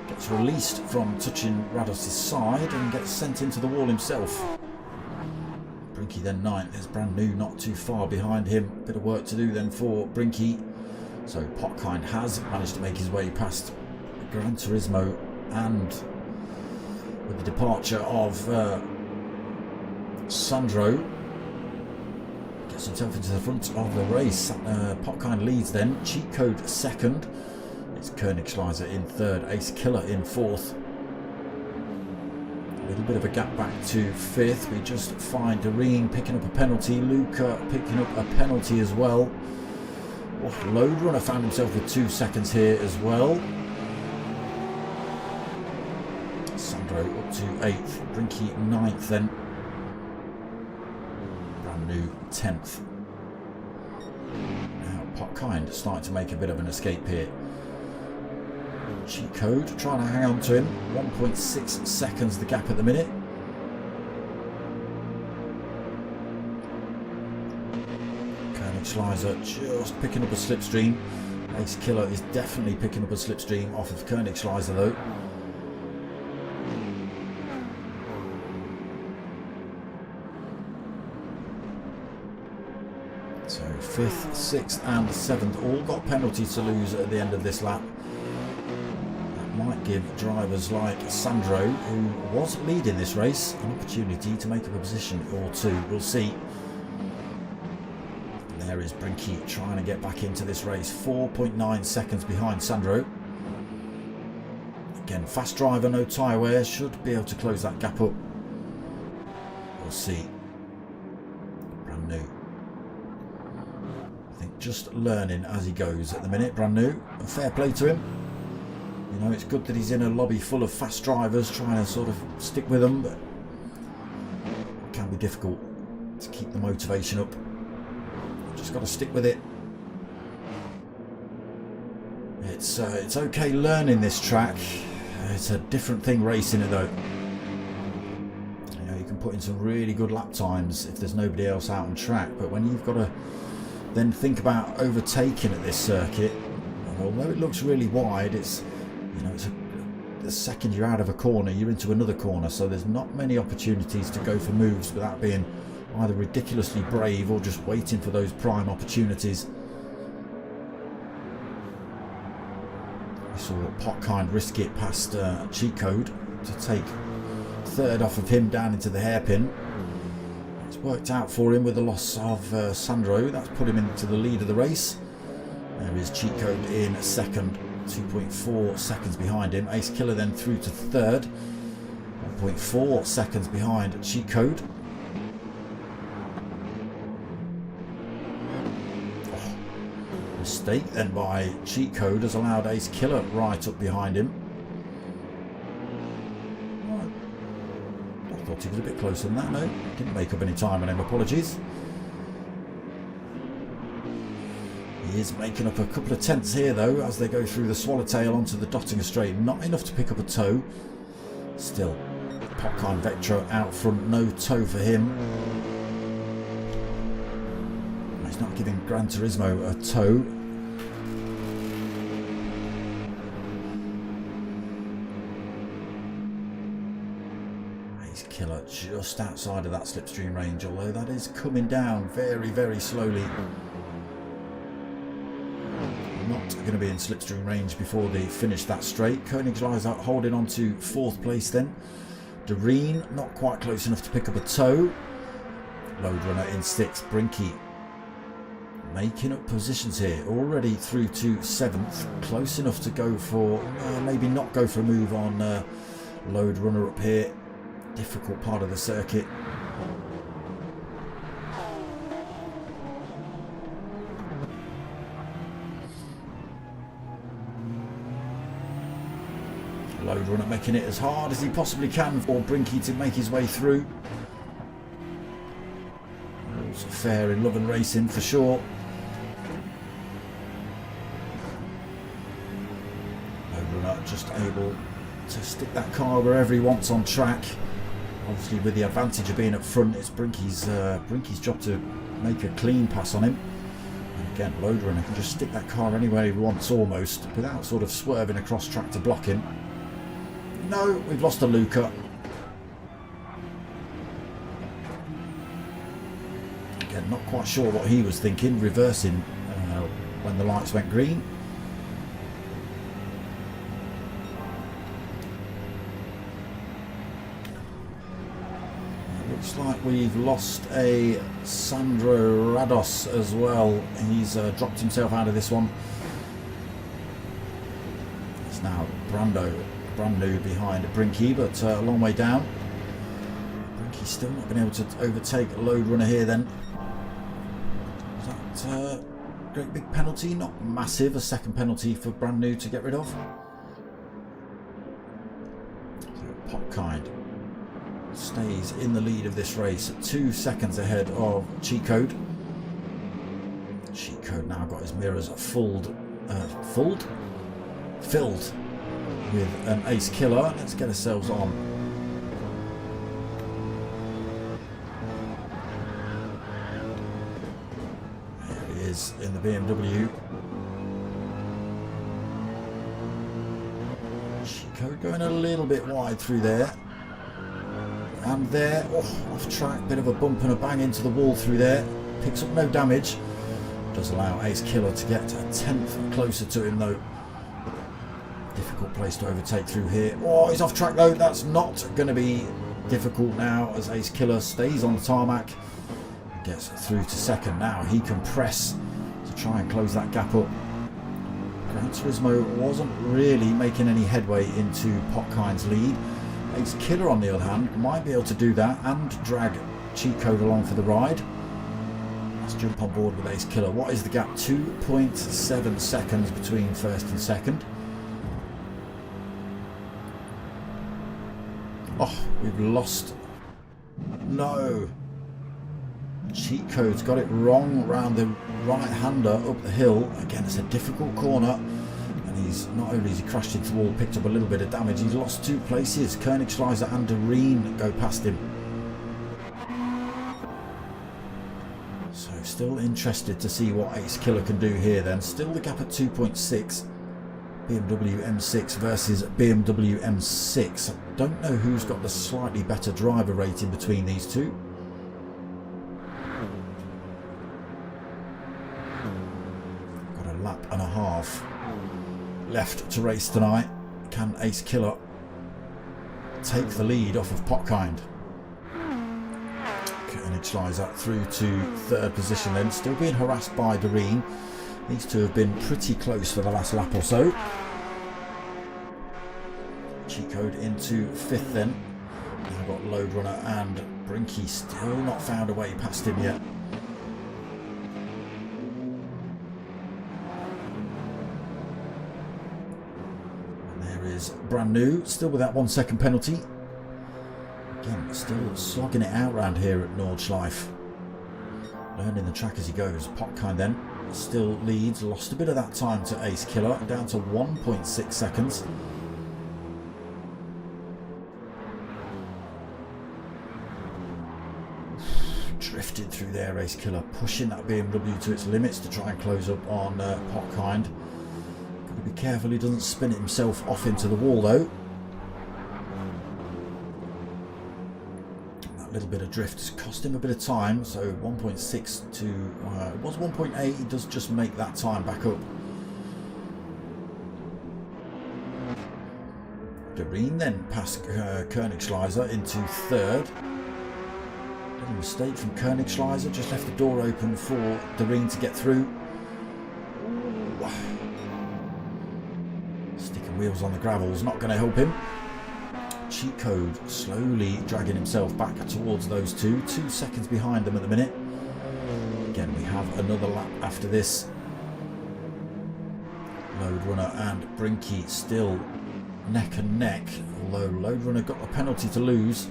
gets released from touching Rados' side and gets sent into the wall himself. Brinky then 9th. There's Brand New not too far behind him. Bit of work to do then for Brinky. So Potkind has managed to make his way past Gran Turismo, and with the departure of Sandro, gets himself into the front of the race. Potkind leads then. Cheat Code second. It's Koenigsschleiser in third. Ace Killer in fourth. A little bit of a gap back to fifth. We just find Doreen picking up a penalty. Luca picking up a penalty as well. Oh, Load Runner found himself with 2 seconds here as well. Sandro up to 8th. Brinky 9th then. New 10th. Now Potkind starting to make a bit of an escape here. Cheat Code trying to hang on to him. 1.6 seconds the gap at the minute. Koenigsschleiser just picking up a slipstream. Ace Killer is definitely picking up a slipstream off of Koenigsschleiser though. So 5th, 6th and 7th all got penalties to lose at the end of this lap. That might give drivers like Sandro, who was leading this race, an opportunity to make up a position or two. We'll see. And there is Brinky trying to get back into this race. 4.9 seconds behind Sandro. Again, fast driver, no tyre wear, should be able to close that gap up. We'll see. Brand New. Just learning as he goes at the minute. Brand New, and fair play to him. You know, it's good that he's in a lobby full of fast drivers trying to sort of stick with them, but it can be difficult to keep the motivation up. Just got to stick with it. It's okay learning this track. It's a different thing racing it though. You know, you can put in some really good lap times if there's nobody else out on track, but when you've got to then think about overtaking at this circuit. And although it looks really wide, it's, you know, the second you're out of a corner, you're into another corner, so there's not many opportunities to go for moves without being either ridiculously brave or just waiting for those prime opportunities. We saw Potkind risk it past Cheat Code to take third off of him down into the hairpin. It's worked out for him with the loss of Sandro. That's put him into the lead of the race. There is Cheat Code in second, 2.4 seconds behind him. Ace Killer then through to third, 1.4 seconds behind Cheat Code. Mistake then by Cheat Code has allowed Ace Killer right up behind him. I thought he was a bit closer than that. No, didn't make up any time on him. Apologies. He is making up a couple of tenths here though as they go through the Swallowtail onto the Dottinger Straight. Not enough to pick up a toe. Still, Potkind Vectra out front, no toe for him. He's not giving Gran Turismo a toe. Ace Killer just outside of that slipstream range, although that is coming down very, very slowly. Not going to be in slipstream range before they finish that straight. Koenigsleiser holding on to fourth place then. Doreen not quite close enough to pick up a toe. Load Runner in sixth. Brinky making up positions here, already through to seventh, close enough to go for maybe not go for a move on Load Runner up here. Difficult part of the circuit. Load Runner making it as hard as he possibly can for Brinky to make his way through. Rules are fair in love and racing for sure. Load Runner just able to stick that car wherever he wants on track. Obviously with the advantage of being up front, it's Brinky's job to make a clean pass on him. And again, Load Runner can just stick that car anywhere he wants almost, without sort of swerving across track to block him. No, we've lost a Luca. Again, not quite sure what he was thinking, reversing when the lights went green. Looks like we've lost a Sandro Rados as well. He's dropped himself out of this one. It's now brand new behind Brinky, but a long way down. Brinky's still not been able to overtake Load Runner here then. Is that a great big penalty? Not massive, a second penalty for brand new to get rid of. So Potkind stays in the lead of this race, 2 seconds ahead of Cheat Code. Cheat Code now got his mirrors filled with an Ace Killer. Let's get ourselves on. There he is in the BMW. Cheat Code going a little bit wide through there. And there, off track, bit of a bump and a bang into the wall through there. Picks up no damage. Does allow Ace Killer to get a tenth closer to him though. Difficult place to overtake through here. Oh, he's off track though. That's not going to be difficult now as Ace Killer stays on the tarmac. Gets through to second now. He can press to try and close that gap up. Gran Turismo wasn't really making any headway into Potkind's lead. Ace Killer on the other hand might be able to do that and drag Cheat Code along for the ride. Let's jump on board with Ace Killer. What is the gap? 2.7 seconds between first and second. Oh, we've lost. No. Cheat Code's got it wrong round the right-hander up the hill. Again, it's a difficult corner. And he's not only has he crashed into the wall, picked up a little bit of damage, he's lost 2 places. Koenigsleiser and Doreen go past him. So still interested to see what Ace Killer can do here then. Still the gap at 2.6. BMW M6 versus BMW M6. I don't know who's got the slightly better driver rating between these two. Got a lap and a half left to race tonight. Can Ace Killer take the lead off of Potkind? Nordschleife through to third position then, still being harassed by Doreen. These two have been pretty close for the last lap or so. Cheat Code into fifth then. Now got Load Runner and Brinky still not found a way past him yet. And there is Brand New, still with that 1 second penalty. Again, still slogging it out around here at Nordschleife. Learning the track as he goes. Potkind then still leads, lost a bit of that time to Ace Killer, down to 1.6 seconds. Drifted through there, Ace Killer, pushing that BMW to its limits to try and close up on Potkind. Got to be careful he doesn't spin it himself off into the wall though. Little bit of drift has cost him a bit of time, so 1.6 to it was 1.8. He does just make that time back up. Doreen then passed Koenigschleiser into third. Little mistake from Koenigschleiser, just left the door open for Doreen to get through. Ooh. Sticking wheels on the gravel is not going to help him. Cheat Code slowly dragging himself back towards those two, 2 seconds behind them at the minute. Again, we have another lap after this. Load Runner and Brinky still neck and neck, although Load Runner got a penalty to lose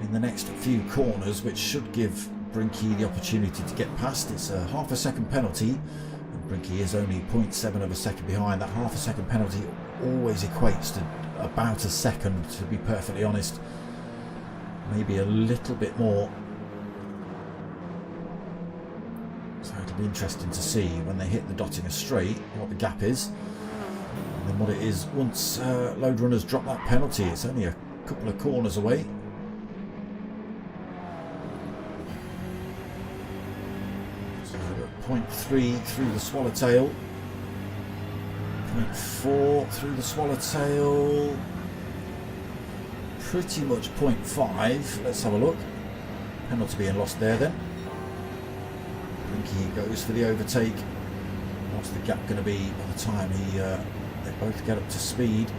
in the next few corners, which should give Brinky the opportunity to get past. It's a half a second penalty, and Brinky is only 0.7 of a second behind. That half a second penalty always equates to about a second, to be perfectly honest, maybe a little bit more. So it'll be interesting to see when they hit the Dottinger Straight what the gap is, and then what it is once Load Runner's drop that penalty. It's only a couple of corners away. So 0.3 through the Swallowtail. 0.4 through the Swallowtail, pretty much 0.5. Let's have a look. Penalty being lost there then. Brinky goes for the overtake. What's the gap going to be by the time they both get up to speed?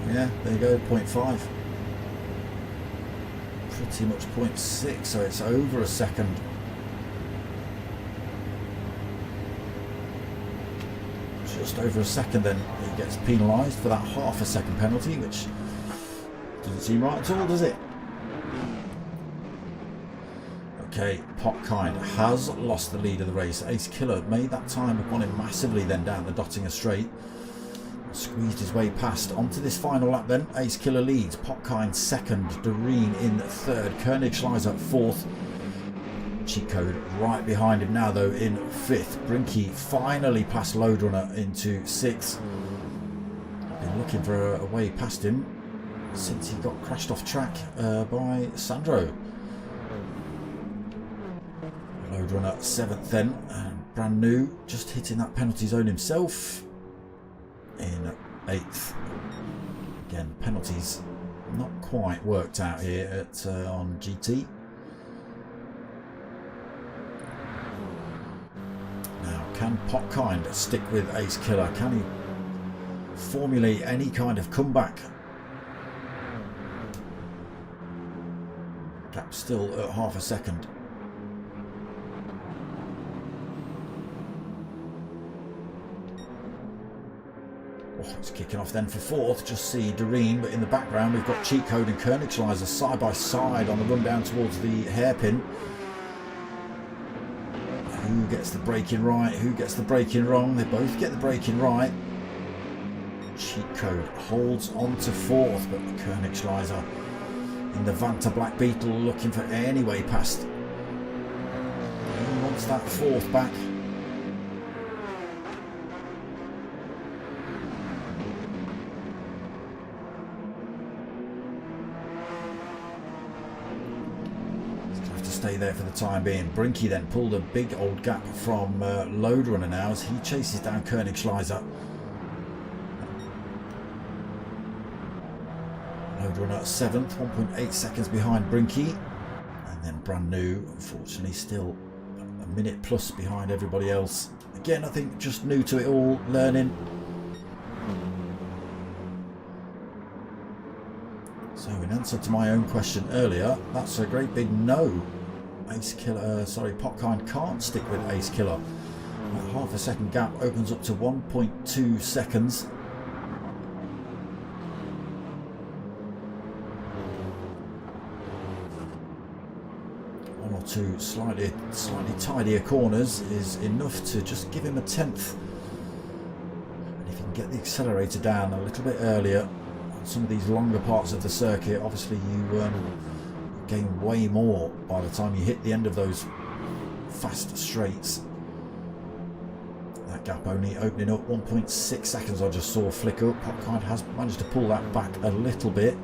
Yeah, there you go, 0.5. Pretty much 0.6, so it's over a second. Just over a second, then he gets penalised for that half a second penalty, which doesn't seem right at all, does it? Okay, Potkind has lost the lead of the race. Ace Killer made that time upon him massively then down the Dottinger Straight. Squeezed his way past onto this final lap then. Ace Killer leads, Potkind second, Doreen in third, Koenigschleiser fourth. Cheat Code right behind him now though in fifth. Brinky finally passed Load Runner into sixth. Been looking for a way past him since he got crashed off track by Sandro. Load Runner seventh then, and Brand New just hitting that penalty zone himself in eighth. Again, penalties not quite worked out here at on GT. Can Potkind stick with Ace Killer? Can he formulate any kind of comeback? Gap still at half a second. Oh, it's kicking off then for fourth. Just see Doreen, but in the background we've got Cheat Code and Koenigschleiser side by side on the run down towards the hairpin. Who gets the braking right? Who gets the braking wrong? They both get the braking right. Cheat Code holds on to fourth, but Koenigschleiser in the Vanta Black Beetle, looking for any way past. He wants that fourth back. Stay there for the time being. Brinky then pulled a big old gap from Load Runner now as he chases down Koenigschleiser. Load Runner 7th, 1.8 seconds behind Brinky, and then Brand New, unfortunately, still a minute plus behind everybody else. Again, I think just new to it all, learning. So in answer to my own question earlier, that's a great big no. Ace Killer, Potkind can't stick with Ace Killer. That half a second gap opens up to 1.2 seconds. One or two slightly tidier corners is enough to just give him a 10th. And if you can get the accelerator down a little bit earlier on some of these longer parts of the circuit, obviously you gain way more by the time you hit the end of those fast straights. That gap only opening up 1.6 seconds. I just saw flick up. Potkind has managed to pull that back a little bit.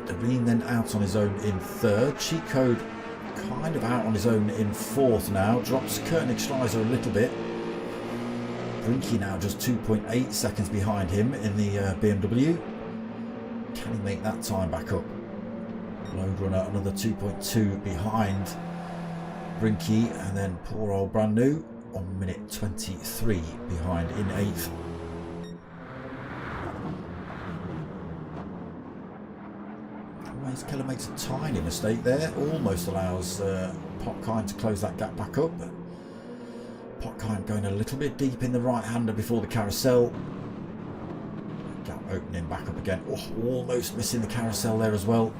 Doreen then out on his own in 3rd. Cheat Code kind of out on his own in 4th now. Drops Koenigschleiser a little bit. Brinky now just 2.8 seconds behind him in the BMW. Can he make that time back up? Load Runner another 2.2 behind Brinky, and then poor old Brand New 1 minute 23 behind in 8th. Ace Killer makes a tiny mistake there, almost allows Potkind to close that gap back up. Potkind going a little bit deep in the right-hander before the carousel. Gap opening back up again. Oh, almost missing the carousel there as well.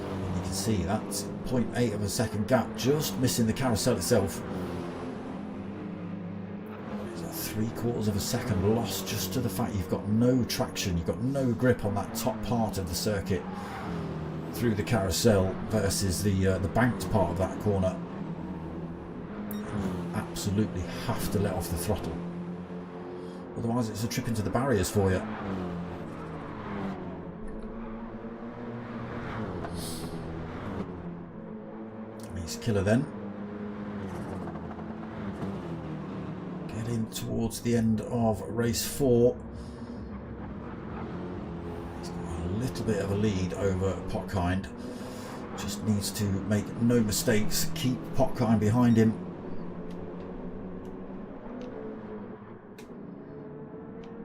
And you can see that's 0.8 of a second gap, just missing the carousel itself. There's a 3/4 of a second loss just to the fact you've got no traction, you've got no grip on that top part of the circuit through the carousel versus the banked part of that corner. You absolutely have to let off the throttle, otherwise it's a trip into the barriers for you. Ace Killer then getting towards the end of race 4. He's got a little bit of a lead over Potkind. Just needs to make no mistakes, keep Potkind behind him.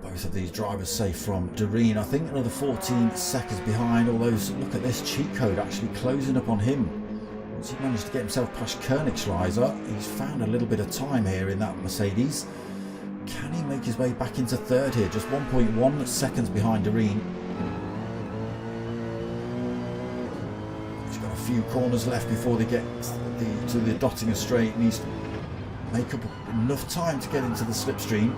Both of these drivers safe from Doreen. I think another 14 seconds behind, although look at this, Cheat Code actually closing up on him. Once he managed to get himself past Koenigschleiser, he's found a little bit of time here in that Mercedes. Can he make his way back into 3rd here? Just 1.1 seconds behind Doreen. He's got a few corners left before they get to the Dottinger straight. He needs to make up enough time to get into the slipstream.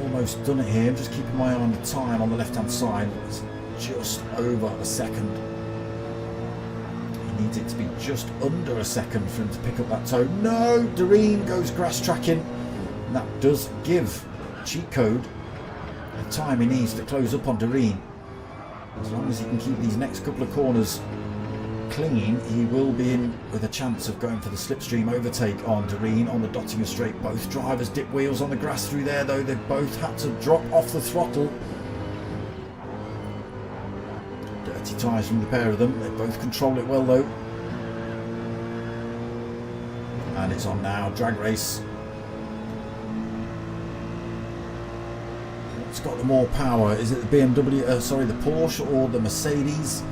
Almost done it here. I'm just keeping my eye on the time on the left hand side. It's just over a second. He needs it to be just under a second for him to pick up that toe. No! Doreen goes grass tracking. And that does give Cheat Code the time he needs to close up on Doreen. As long as he can keep these next couple of corners clean, he will be in with a chance of going for the slipstream overtake on Doreen on the Dottinger straight. Both drivers dip wheels on the grass through there, though. They've both had to drop off the throttle. Dirty tyres from the pair of them. They both control it well, though. And it's on now. Drag race. What's got the more power? Is it the BMW, the Porsche or the Mercedes?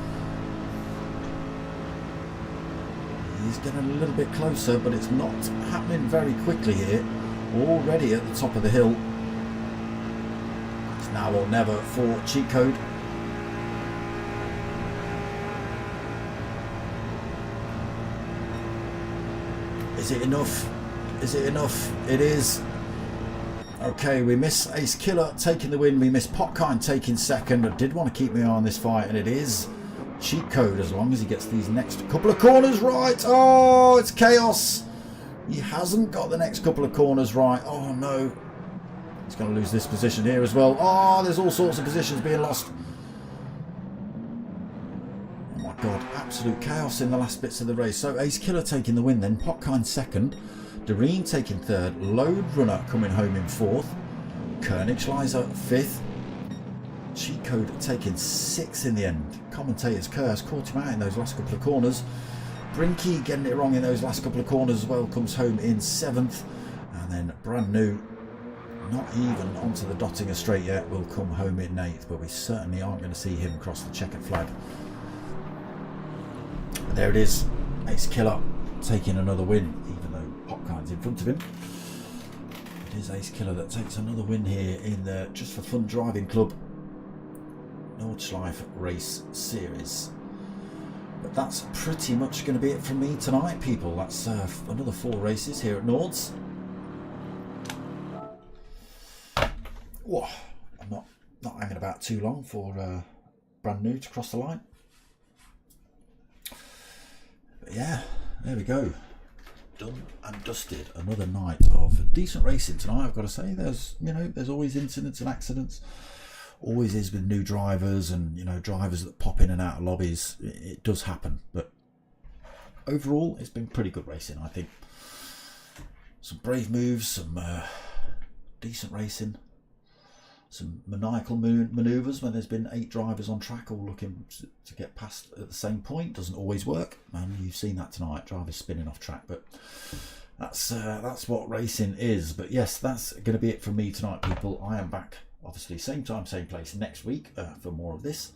He's getting a little bit closer, but it's not happening very quickly here. Already at the top of the hill. It's now or never for Cheat Code. Is it enough? Is it enough? It is. Okay, we miss Ace Killer taking the win. We miss Potkind taking second. I did want to keep my eye on this fight, and it is cheat code as long as he gets these next couple of corners right. Oh, it's chaos. He hasn't got the next couple of corners right. Oh, no. He's going to lose this position here as well. Oh, there's all sorts of positions being lost. Oh, my God. Absolute chaos in the last bits of the race. So, Ace Killer taking the win then. Potkind second. Doreen taking third, Load Runner coming home in fourth, Königschleiser fifth, Cheat Code taking sixth in the end. Commentator's curse caught him out in those last couple of corners. Brinky getting it wrong in those last couple of corners as well, comes home in seventh, and then Brand New, not even onto the Dottinger straight yet, will come home in eighth, but we certainly aren't going to see him cross the checkered flag. And there it is, Ace Killer taking another win. Potkinds in front of him. It is Ace Killer that takes another win here in the Just for Fun Driving Club Nordschleife race series. But that's pretty much going to be it from me tonight, people. That's another 4 races here at Nords. Whoa, I'm not hanging about too long for Brand New to cross the line. But yeah, there we go. Done and dusted. Another night of decent racing tonight, I've got to say. There's always incidents and accidents, always is with new drivers and drivers that pop in and out of lobbies. It does happen, but overall it's been pretty good racing, I think. Some brave moves, some decent racing, some maniacal manoeuvres when there's been 8 drivers on track all looking to get past at the same point. Doesn't always work, and you've seen that tonight, drivers spinning off track, but that's what racing is. But yes, that's going to be it from me tonight, people. I am back, obviously, same time, same place next week for more of this,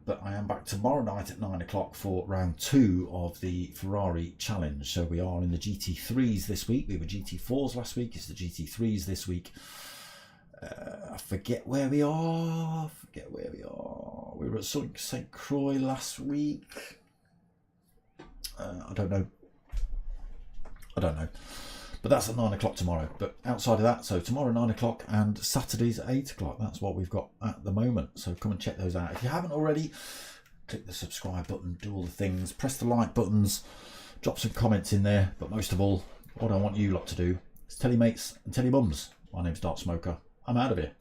but I am back tomorrow night at 9 o'clock for round 2 of the Ferrari Challenge. So we are in the GT3s this week. We were GT4s last week. It's the GT3s this week. I forget where we are. We were at St. Croix last week. I don't know. But that's at 9 o'clock tomorrow. But outside of that, so tomorrow 9 o'clock and Saturdays at 8 o'clock. That's what we've got at the moment. So come and check those out. If you haven't already, click the subscribe button, do all the things, press the like buttons, drop some comments in there. But most of all, what I want you lot to do is tell your mates and tell your mums. My name's Dark Smoker. I'm out of here.